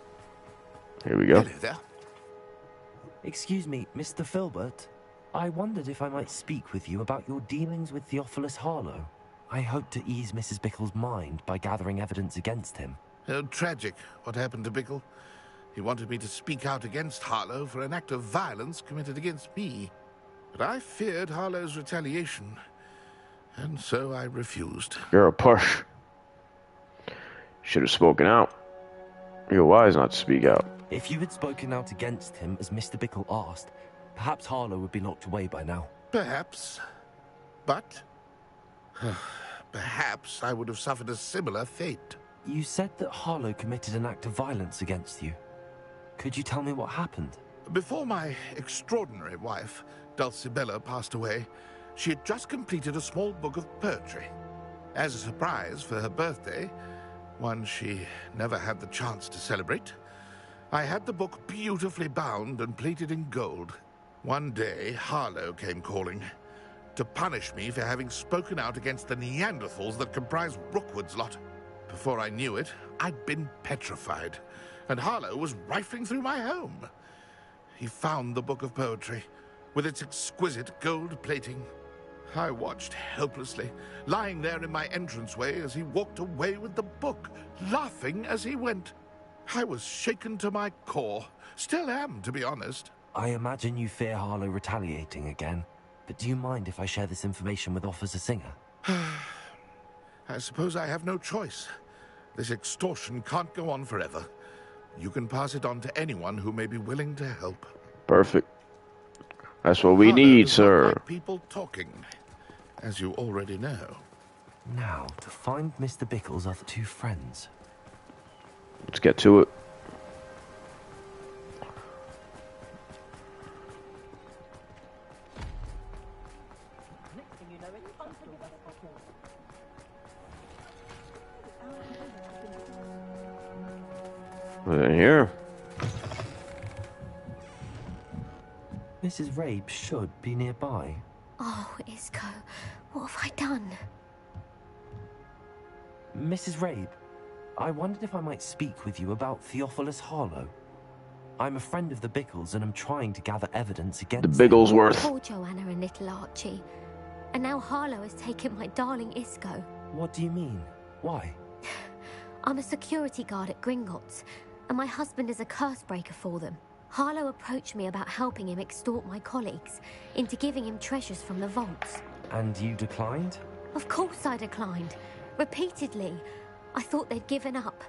Here we go. Hello there. Excuse me, Mr. Filbert. I wondered if I might speak with you about your dealings with Theophilus Harlow. I hope to ease Mrs. Bickle's mind by gathering evidence against him. Oh, tragic what happened to Bickle. He wanted me to speak out against Harlow for an act of violence committed against me. But I feared Harlow's retaliation, and so I refused. You're a push. Should have spoken out. You're wise not to speak out. If you had spoken out against him as Mr. Bickle asked, perhaps Harlow would be locked away by now. Perhaps. But perhaps I would have suffered a similar fate. You said that Harlow committed an act of violence against you. Could you tell me what happened? Before my extraordinary wife, Dulcibella, passed away, she had just completed a small book of poetry. As a surprise for her birthday, one she never had the chance to celebrate, I had the book beautifully bound and plated in gold. One day, Harlow came calling to punish me for having spoken out against the Neanderthals that comprise Rookwood's lot. Before I knew it, I'd been petrified, and Harlow was rifling through my home. He found the book of poetry, with its exquisite gold plating. I watched helplessly, lying there in my entranceway as he walked away with the book, laughing as he went. I was shaken to my core. Still am, to be honest. I imagine you fear Harlow retaliating again, but do you mind if I share this information with Officer Singer? I suppose I have no choice. This extortion can't go on forever. You can pass it on to anyone who may be willing to help. Perfect. That's what we need, sir. Like people talking, as you already know. Now, to find Mr. Bickle's other two friends. Let's get to it. In here. Mrs. Rabe should be nearby. Oh, Isco, what have I done? Mrs. Rabe, I wondered if I might speak with you about Theophilus Harlow. I'm a friend of the Bickles and I'm trying to gather evidence against the Bigglesworth. Poor Joanna and little Archie. And now Harlow has taken my darling Isco. What do you mean? Why? I'm a security guard at Gringotts, and my husband is a curse breaker for them. Harlow approached me about helping him extort my colleagues into giving him treasures from the vaults. And you declined? Of course I declined. Repeatedly. I thought they'd given up,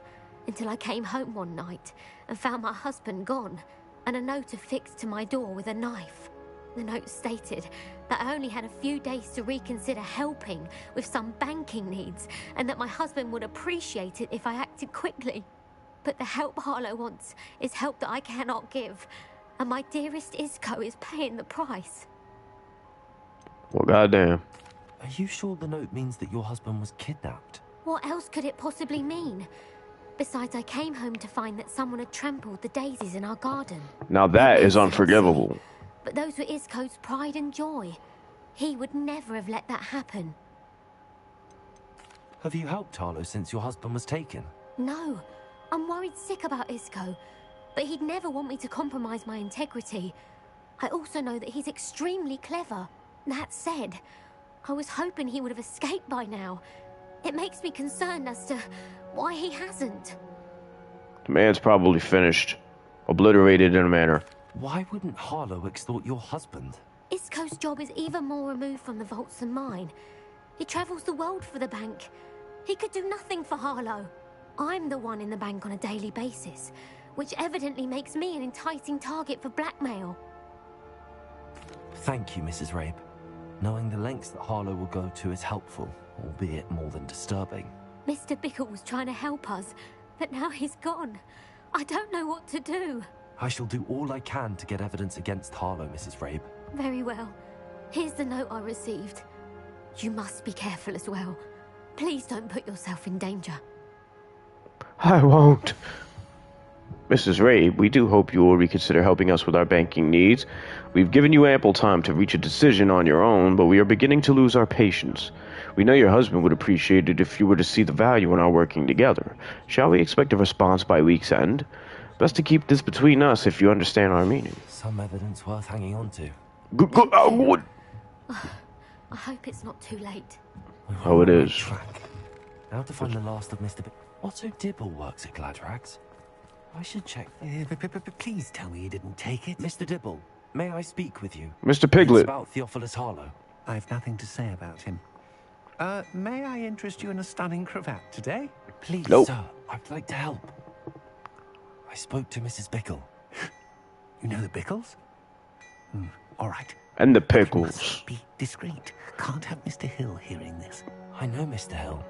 until I came home one night and found my husband gone, and a note affixed to my door with a knife. The note stated that I only had a few days to reconsider helping with some banking needs, and that my husband would appreciate it if I acted quickly. But the help Harlow wants is help that I cannot give, and my dearest Isco is paying the price. Well, goddamn. Are you sure the note means that your husband was kidnapped? What else could it possibly mean? Besides, I came home to find that someone had trampled the daisies in our garden. Now that is unforgivable. But those were Isco's pride and joy. He would never have let that happen. Have you helped Harlow since your husband was taken? No. I'm worried sick about Isco, but he'd never want me to compromise my integrity. I also know that he's extremely clever. That said, I was hoping he would have escaped by now. It makes me concerned as to why he hasn't. The man's probably finished. Obliterated in a manner. Why wouldn't Harlow extort your husband? Isco's job is even more removed from the vaults than mine. He travels the world for the bank. He could do nothing for Harlow. I'm the one in the bank on a daily basis, which evidently makes me an enticing target for blackmail. Thank you, Mrs. Rabe. Knowing the lengths that Harlow will go to is helpful, albeit more than disturbing. Mr. Bickle was trying to help us, but now he's gone. I don't know what to do. I shall do all I can to get evidence against Harlow, Mrs. Rabe. Very well. Here's the note I received. You must be careful as well. Please don't put yourself in danger. I won't. Mrs. Rabe, we do hope you will reconsider helping us with our banking needs. We've given you ample time to reach a decision on your own, but we are beginning to lose our patience. We know your husband would appreciate it if you were to see the value in our working together. Shall we expect a response by week's end? Best to keep this between us if you understand our meaning. Some evidence worth hanging on to. I hope it's not too late. Oh, it is. Now to find the last of Mr. Otto Dibble works at Gladrags. I should check. Please tell me you didn't take it. Mr. Dibble, may I speak with you? Mr. Piglet. It's about Theophilus Harlow. I have nothing to say about him. May I interest you in a stunning cravat today? Please, sir, I'd like to help. I spoke to Mrs. Bickle. You know the Bickles? All right. And the Pickles. Must be discreet. Can't have Mr. Hill hearing this. I know Mr. Hill.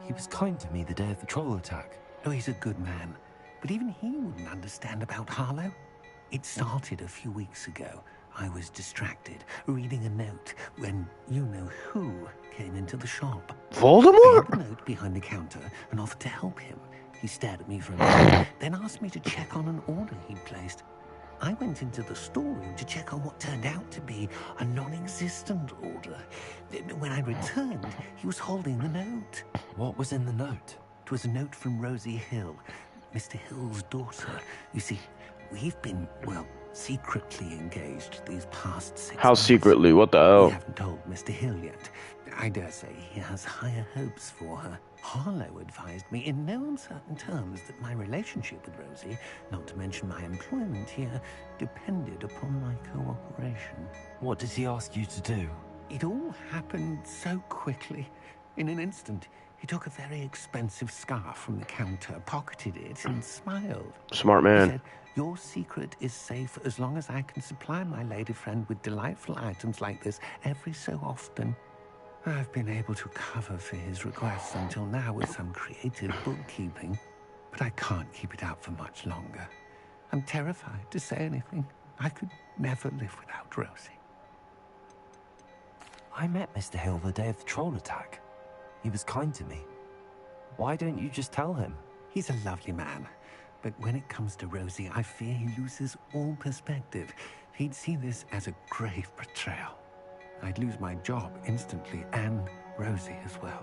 He was kind to me the day of the troll attack. Oh, he's a good man. But even he wouldn't understand about Harlow. It started a few weeks ago. I was distracted, reading a note, when you-know-who came into the shop. Voldemort? I had the note behind the counter and offered to help him. He stared at me for a minute, then asked me to check on an order he'd placed. I went into the storeroom to check on what turned out to be a non-existent order. When I returned, he was holding the note. What was in the note? It was a note from Rosie Hill, Mr. Hill's daughter. You see, we've been, well, secretly engaged these past 6 months. How secretly? What the hell? We haven't told Mr. Hill yet. I dare say he has higher hopes for her. Harlow advised me in no uncertain terms that my relationship with Rosie, not to mention my employment here, depended upon my cooperation. What did he ask you to do? It all happened so quickly. In an instant, he took a very expensive scarf from the counter, pocketed it, and smiled. Smart man. He said, "Your secret is safe as long as I can supply my lady friend with delightful items like this every so often." I've been able to cover for his requests until now with some creative bookkeeping, but I can't keep it out for much longer. I'm terrified to say anything. I could never live without Rosie. I met Mr. Hill the day of the troll attack. He was kind to me. Why don't you just tell him? He's a lovely man, but when it comes to Rosie, I fear he loses all perspective. He'd see this as a grave betrayal. I'd lose my job instantly, and Rosie as well.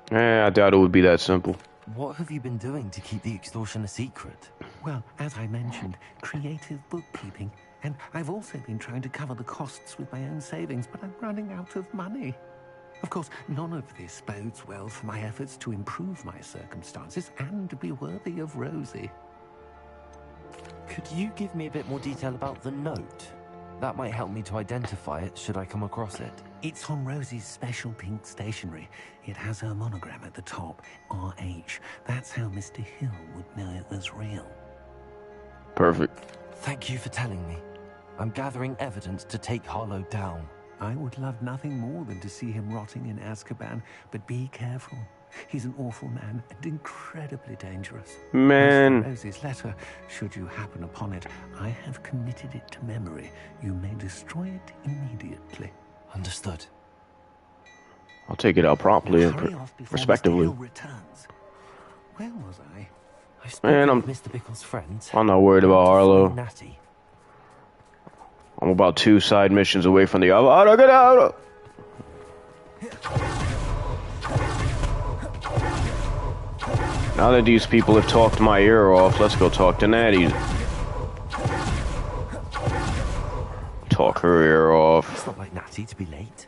I doubt it would be that simple. What have you been doing to keep the extortion a secret? Well, as I mentioned, creative bookkeeping. And I've also been trying to cover the costs with my own savings, but I'm running out of money. Of course, none of this bodes well for my efforts to improve my circumstances and be worthy of Rosie. Could you give me a bit more detail about the note? That might help me to identify it should I come across it. It's on Rosie's special pink stationery. It has her monogram at the top, RH. That's how Mr. Hill would know it was real. Perfect. Thank you for telling me. I'm gathering evidence to take Harlow down. I would love nothing more than to see him rotting in Azkaban, but be careful. He's an awful man and incredibly dangerous. Man. As for Rosie's letter, should you happen upon it, I have committed it to memory. You may destroy it immediately. Understood. I'll take it out promptly and Hurry off before respectively. Mr. Hill returns. Where was I? I spoke Man, with Mr. Bickle's friends. I'm not worried about Harlow. Natty. I'm about 2 side missions away from the other. Get out! Now that these people have talked my ear off, let's go talk to Natty. Talk her ear off. It's not like Natty to be late.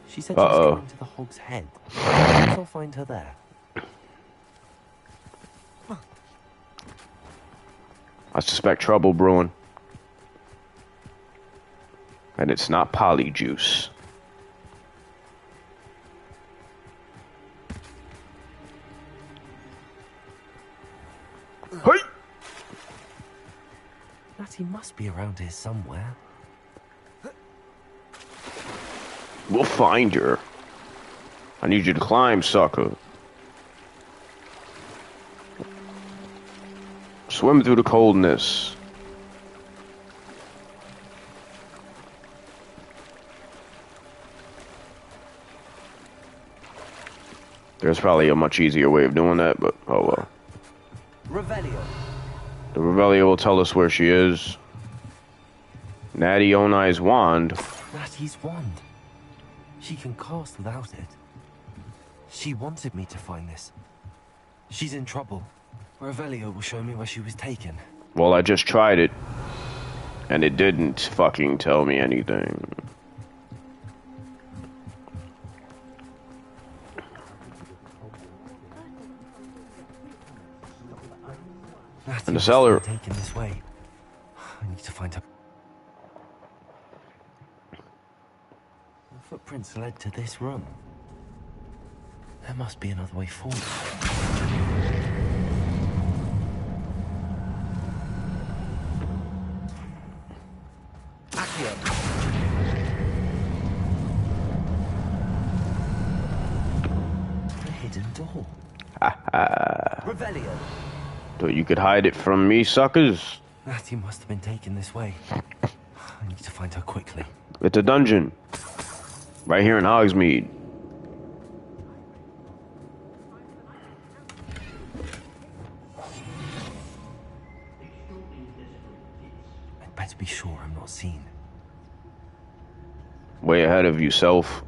She said she was going to the Hog's Head. I'll find her there. I suspect trouble brewing. And it's not polyjuice. Hey! Natty must be around here somewhere. We'll find her. I need you to climb, sucker. Swim through the coldness. There's probably a much easier way of doing that, but oh well. Revelio. The Revelio will tell us where she is. Natty Onai's wand. Natty's wand. She can cast without it. She wanted me to find this. She's in trouble. Revelio will show me where she was taken. Well, I just tried it. And it didn't fucking tell me anything. Natty In the cellar. taken this way. I need to find her. The footprints led to this room. There must be another way forward. A hidden door. Revelio. So you could hide it from me, suckers? Natty must have been taken this way. I need to find her quickly. It's a dungeon. Right here in Hogsmeade. I'd better be sure I'm not seen. Way ahead of you, self.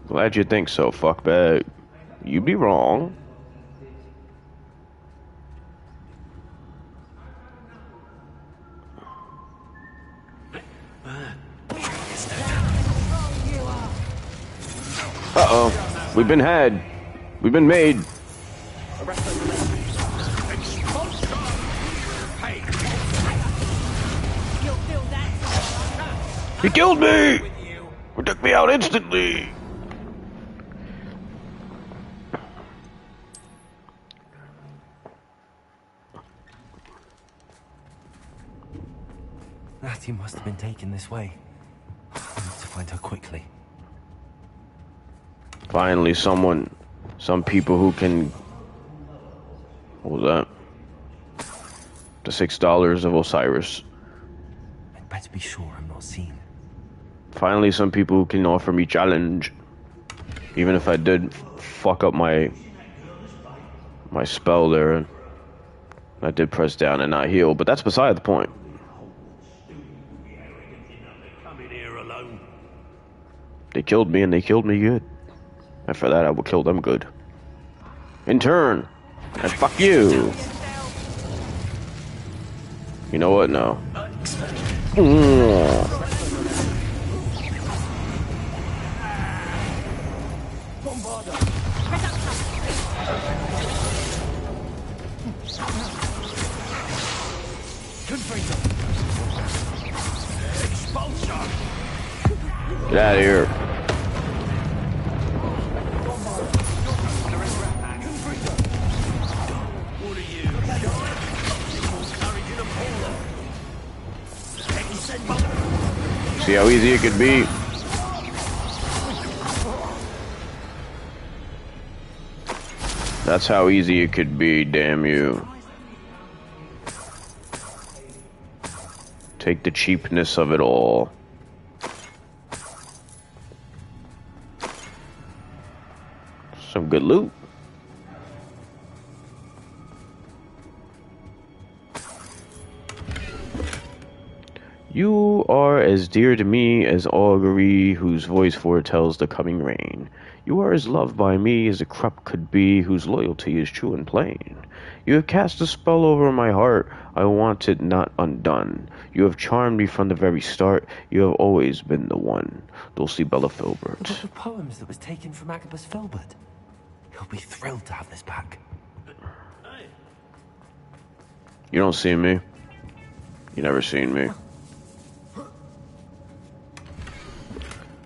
Glad you think so, fuckbag. You'd be wrong. Uh-oh. We've been had. We've been made. He killed me! He took me out instantly! Natty must have been taken this way. I need to find her quickly. Finally, some people who can... What was that? The $6 of Osiris. I'd better be sure I'm not seen. Finally, some people who can offer me challenge. Even if I did fuck up my spell there. I did press down and not heal, but that's beside the point. They killed me, and they killed me good. And for that, I will kill them good. In turn. And fuck you. You know what? No. Get out of here. See how easy it could be? That's how easy it could be, damn you. Take the cheapness of it all. Some good loot. You are as dear to me as augury whose voice foretells the coming rain. You are as loved by me as a crop could be whose loyalty is true and plain. You have cast a spell over my heart, I want it not undone. You have charmed me from the very start, you have always been the one. Dulcibella Filbert. The book of poems that was taken from Agabus Filbert. He'll be thrilled to have this back. You don't see me. You never seen me.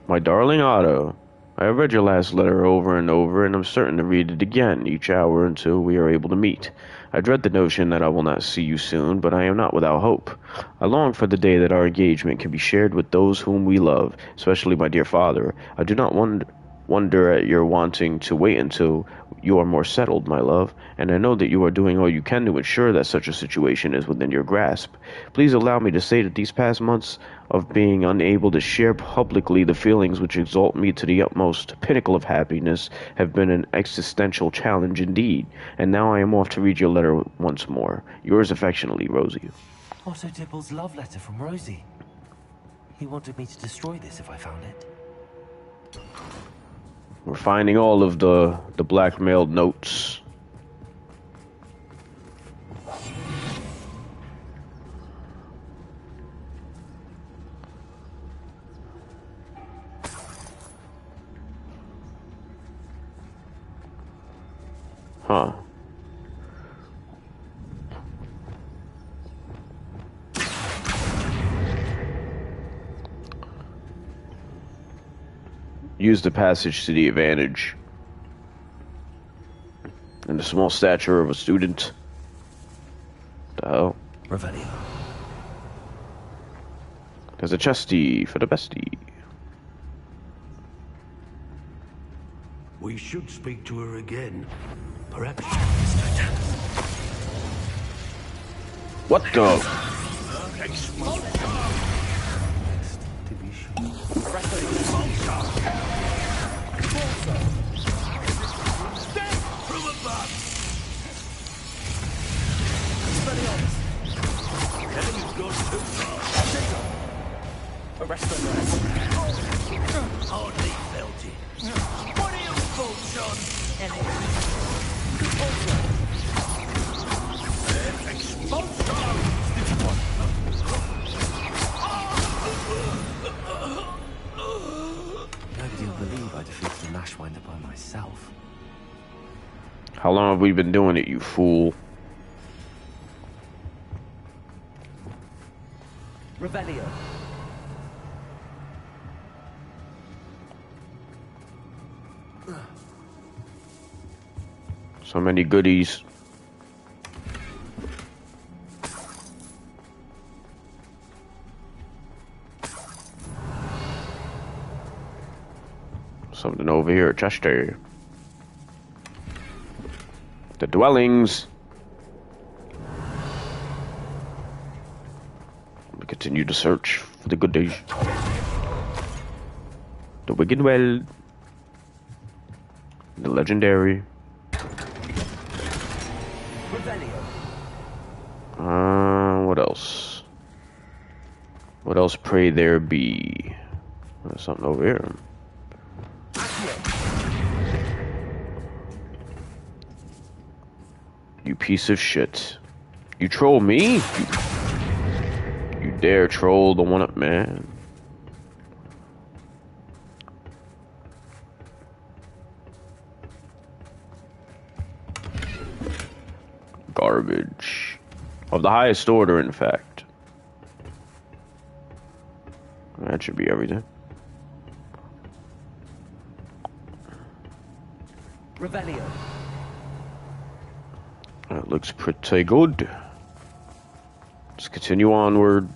My darling Otto, I have read your last letter over and over, and I'm certain to read it again each hour until we are able to meet. I dread the notion that I will not see you soon, but I am not without hope. I long for the day that our engagement can be shared with those whom we love, especially my dear father. I do not wonder at your wanting to wait until you are more settled, my love, and I know that you are doing all you can to ensure that such a situation is within your grasp. Please allow me to say that these past months of being unable to share publicly the feelings which exalt me to the utmost pinnacle of happiness have been an existential challenge indeed, and now I am off to read your letter once more. Yours affectionately, Rosie. Otto Dibble's love letter from Rosie. He wanted me to destroy this if I found it. We're finding all of the blackmailed notes. Huh. Use the passage to the advantage. And the small stature of a student. The hell? Revelio. There's a chesty for the bestie. We should speak to her again. Perhaps. What the? Hardly felt it. What are your thoughts on Nobody will believe I defeated the Nashwinder by myself. How long have we been doing it, you fool? Revelio. So many goodies. Something over here at Chester. The dwellings. We continue to search for the good days. The Wicked Well. The legendary. Revelio. What else? What else pray there be? There's something over here. You piece of shit. You troll me? You dare troll the one-up man? Garbage. Of the highest order, in fact. That should be everything. Revelio. That looks pretty good. Let's continue onward.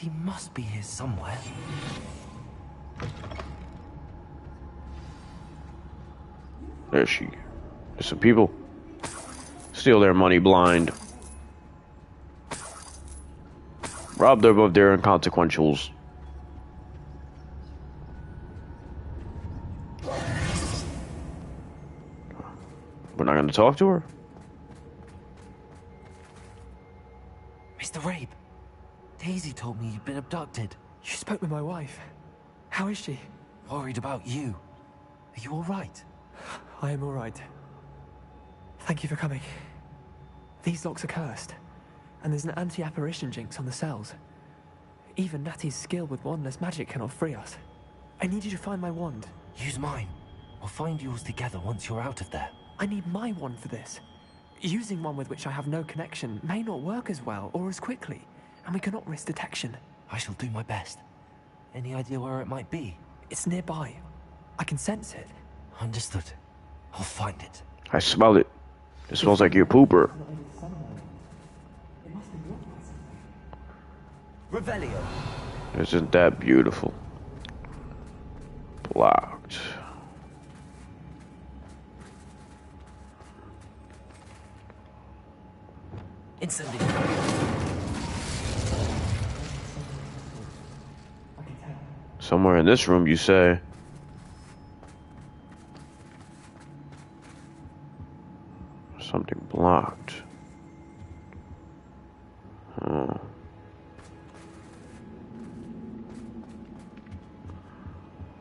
He must be here somewhere. There's some people. Steal their money blind. Rob them of their inconsequentials. We're not gonna talk to her? Mr. Rabe, Daisy told me you'd been abducted. You spoke with my wife. How is she? Worried about you. Are you all right? I am all right. Thank you for coming. These locks are cursed, and there's an anti-apparition jinx on the cells. Even Natty's skill with wandless magic cannot free us. I need you to find my wand. Use mine. We'll find yours together once you're out of there. I need my wand for this. Using one with which I have no connection may not work as well or as quickly, and we cannot risk detection. I shall do my best. Any idea where it might be? It's nearby. I can sense it. Understood. I'll find it. I smell it. It smells like your pooper. Revelio. Isn't that beautiful? Blocked. Incendio. Somewhere in this room, you say? Something blocked. Oh.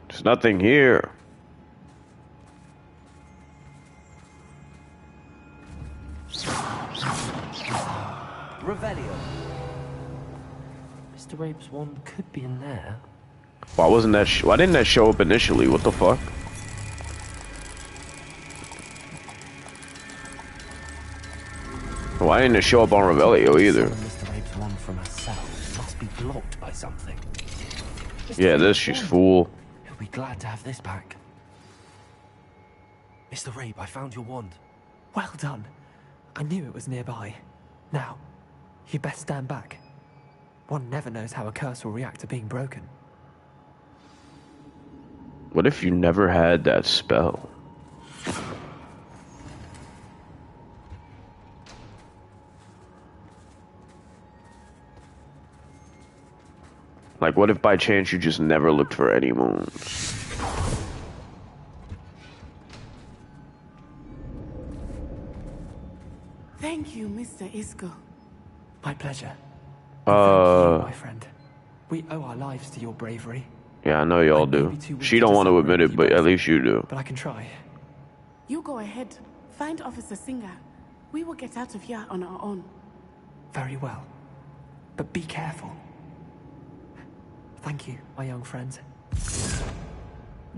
There's nothing here. Revelio. Mr. Rabe's wand could be in there. Why wasn't that? Why didn't that show up initially? What the fuck? Why didn't it show up on Revelio either? Mr. Rabe's wand from herself must be blocked by something. Yeah, this she's fool. He'll be glad to have this back. Mr. Rabe, I found your wand. Well done. I knew it was nearby. Now, you best stand back. One never knows how a curse will react to being broken. What if you never had that spell? Like, what if by chance you just never looked for any moons? Thank you, Mr. Isco. My pleasure. Thank you, my friend. We owe our lives to your bravery. Yeah, I know y'all do. She don't want to admit it, but at least you do. But I can try. You go ahead. Find Officer Singer. We will get out of here on our own. Very well. But be careful. Thank you, my young friends.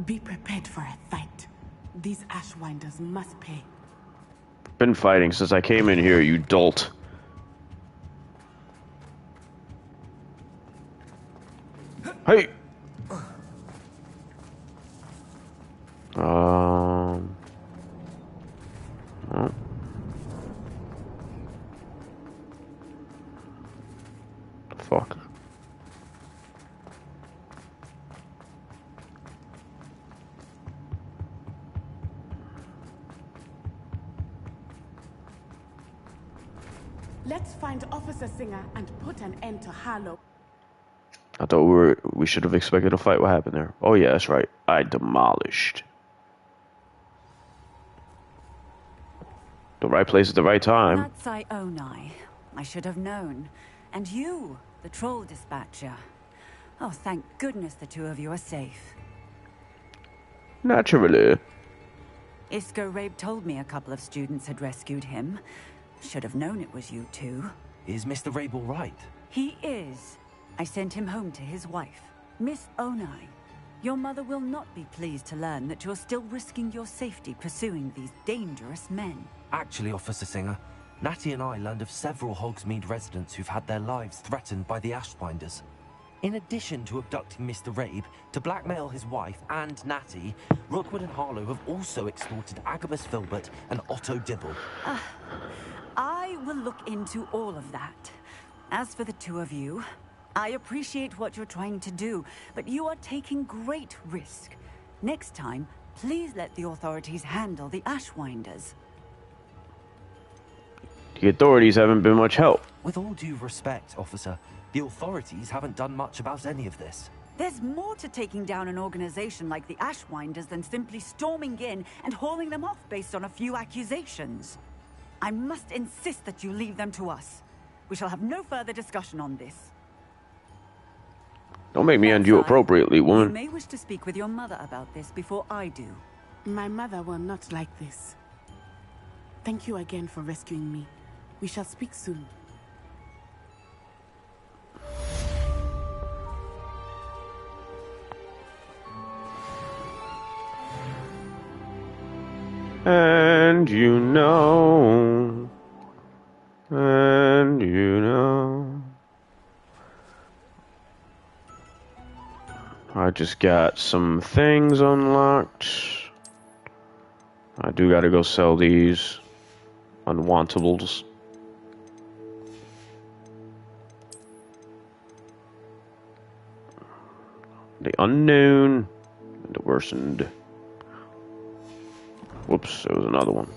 Be prepared for a fight. These Ashwinders must pay. Been fighting since I came in here, you dolt. Hey! Oh. Fuck. Let's find Officer Singer and put an end to Harlow. I thought we should have expected a fight. What happened there? Oh yeah, that's right. I demolished. The right place at the right time. Natsai Onai. I should have known. And you, the troll dispatcher. Oh, thank goodness the two of you are safe. Naturally. Isco Rabe told me a couple of students had rescued him. Should have known it was you two. Is Mr. Rabe all right? He is. I sent him home to his wife. Miss Onai, your mother will not be pleased to learn that you're still risking your safety pursuing these dangerous men. Actually, Officer Singer, Natty and I learned of several Hogsmeade residents who've had their lives threatened by the Ashwinders. In addition to abducting Mr. Rabe, to blackmail his wife and Natty, Rookwood and Harlow have also extorted Agabus Filbert and Otto Dibble. I will look into all of that. As for the two of you, I appreciate what you're trying to do, but you are taking great risk. Next time, please let the authorities handle the Ashwinders. The authorities haven't been much help. With all due respect, officer, the authorities haven't done much about any of this. There's more to taking down an organization like the Ashwinders than simply storming in and hauling them off based on a few accusations. I must insist that you leave them to us. We shall have no further discussion on this. Don't make me end you appropriately, woman. You may wish to speak with your mother about this before I do. My mother will not like this. Thank you again for rescuing me. We shall speak soon. And you know, I just got some things unlocked. I do gotta go sell these unwantables. The unknown and the worsened. Whoops, there was another one.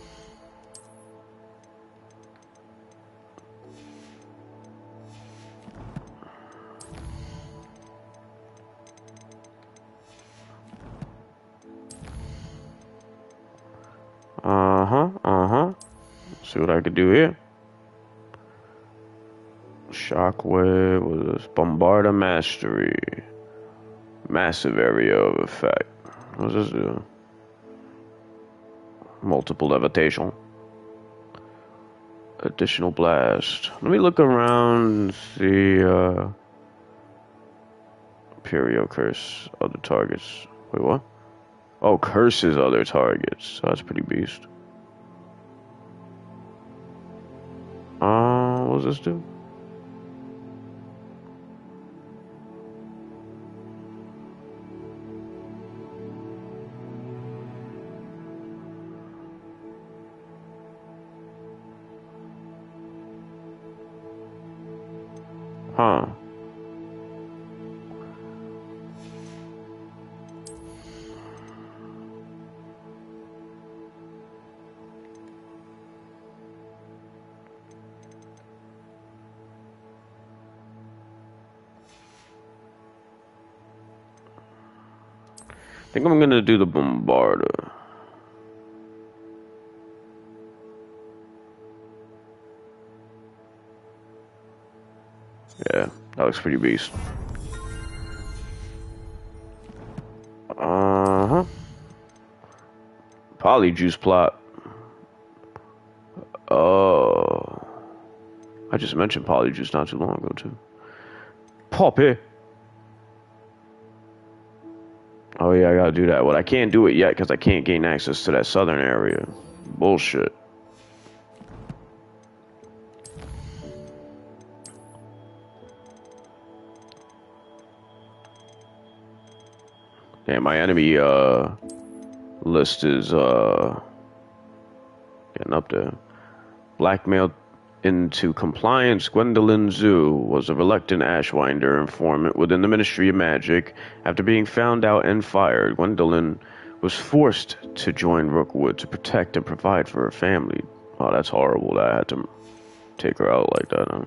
See what I could do here. Shockwave with this Bombarda Mastery. Massive area of effect. What does this do? Multiple levitation. Additional blast. Let me look around and see Imperial Curse. Other targets. Wait, what? Oh, curses other targets. So that's pretty beast. What does this do? Huh. I think I'm gonna do the Bombarda. Yeah, that looks pretty beast. Polyjuice plot. Oh. I just mentioned Polyjuice not too long ago, too. Poppy. Oh, yeah, I gotta do that. Well, I can't do it yet because I can't gain access to that southern area. Bullshit. Damn, my enemy list is getting up there. Blackmailed into compliance, Gwendolyn Zhu was a reluctant Ashwinder informant within the Ministry of Magic. After being found out and fired, Gwendolyn was forced to join Rookwood to protect and provide for her family. Oh, that's horrible that I had to take her out like that, huh?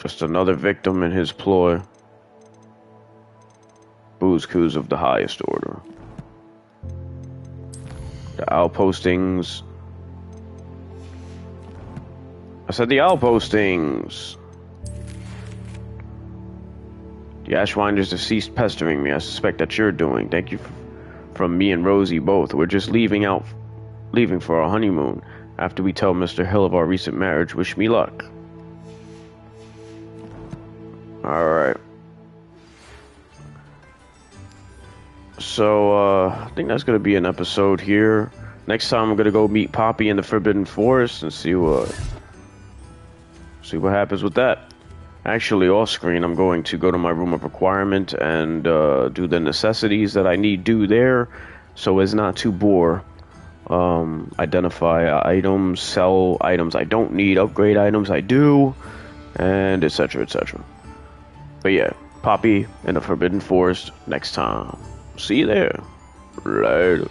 Just another victim in his ploy. Booze coups of the highest order. The outpostings. I said the outpostings. The Ashwinders have ceased pestering me. I suspect that you're doing. Thank you from me and Rosie both. We're just leaving for our honeymoon. After we tell Mr. Hill of our recent marriage, wish me luck. Alright. So, I think that's going to be an episode here. Next time I'm going to go meet Poppy in the Forbidden Forest and see what happens with that. Actually, off screen, I'm going to go to my room of requirement and do the necessities that I need do there, so as not to bore. Identify items, sell items I don't need, upgrade items I do, and etc. etc. But yeah, Poppy in the Forbidden Forest next time. See you there. Later.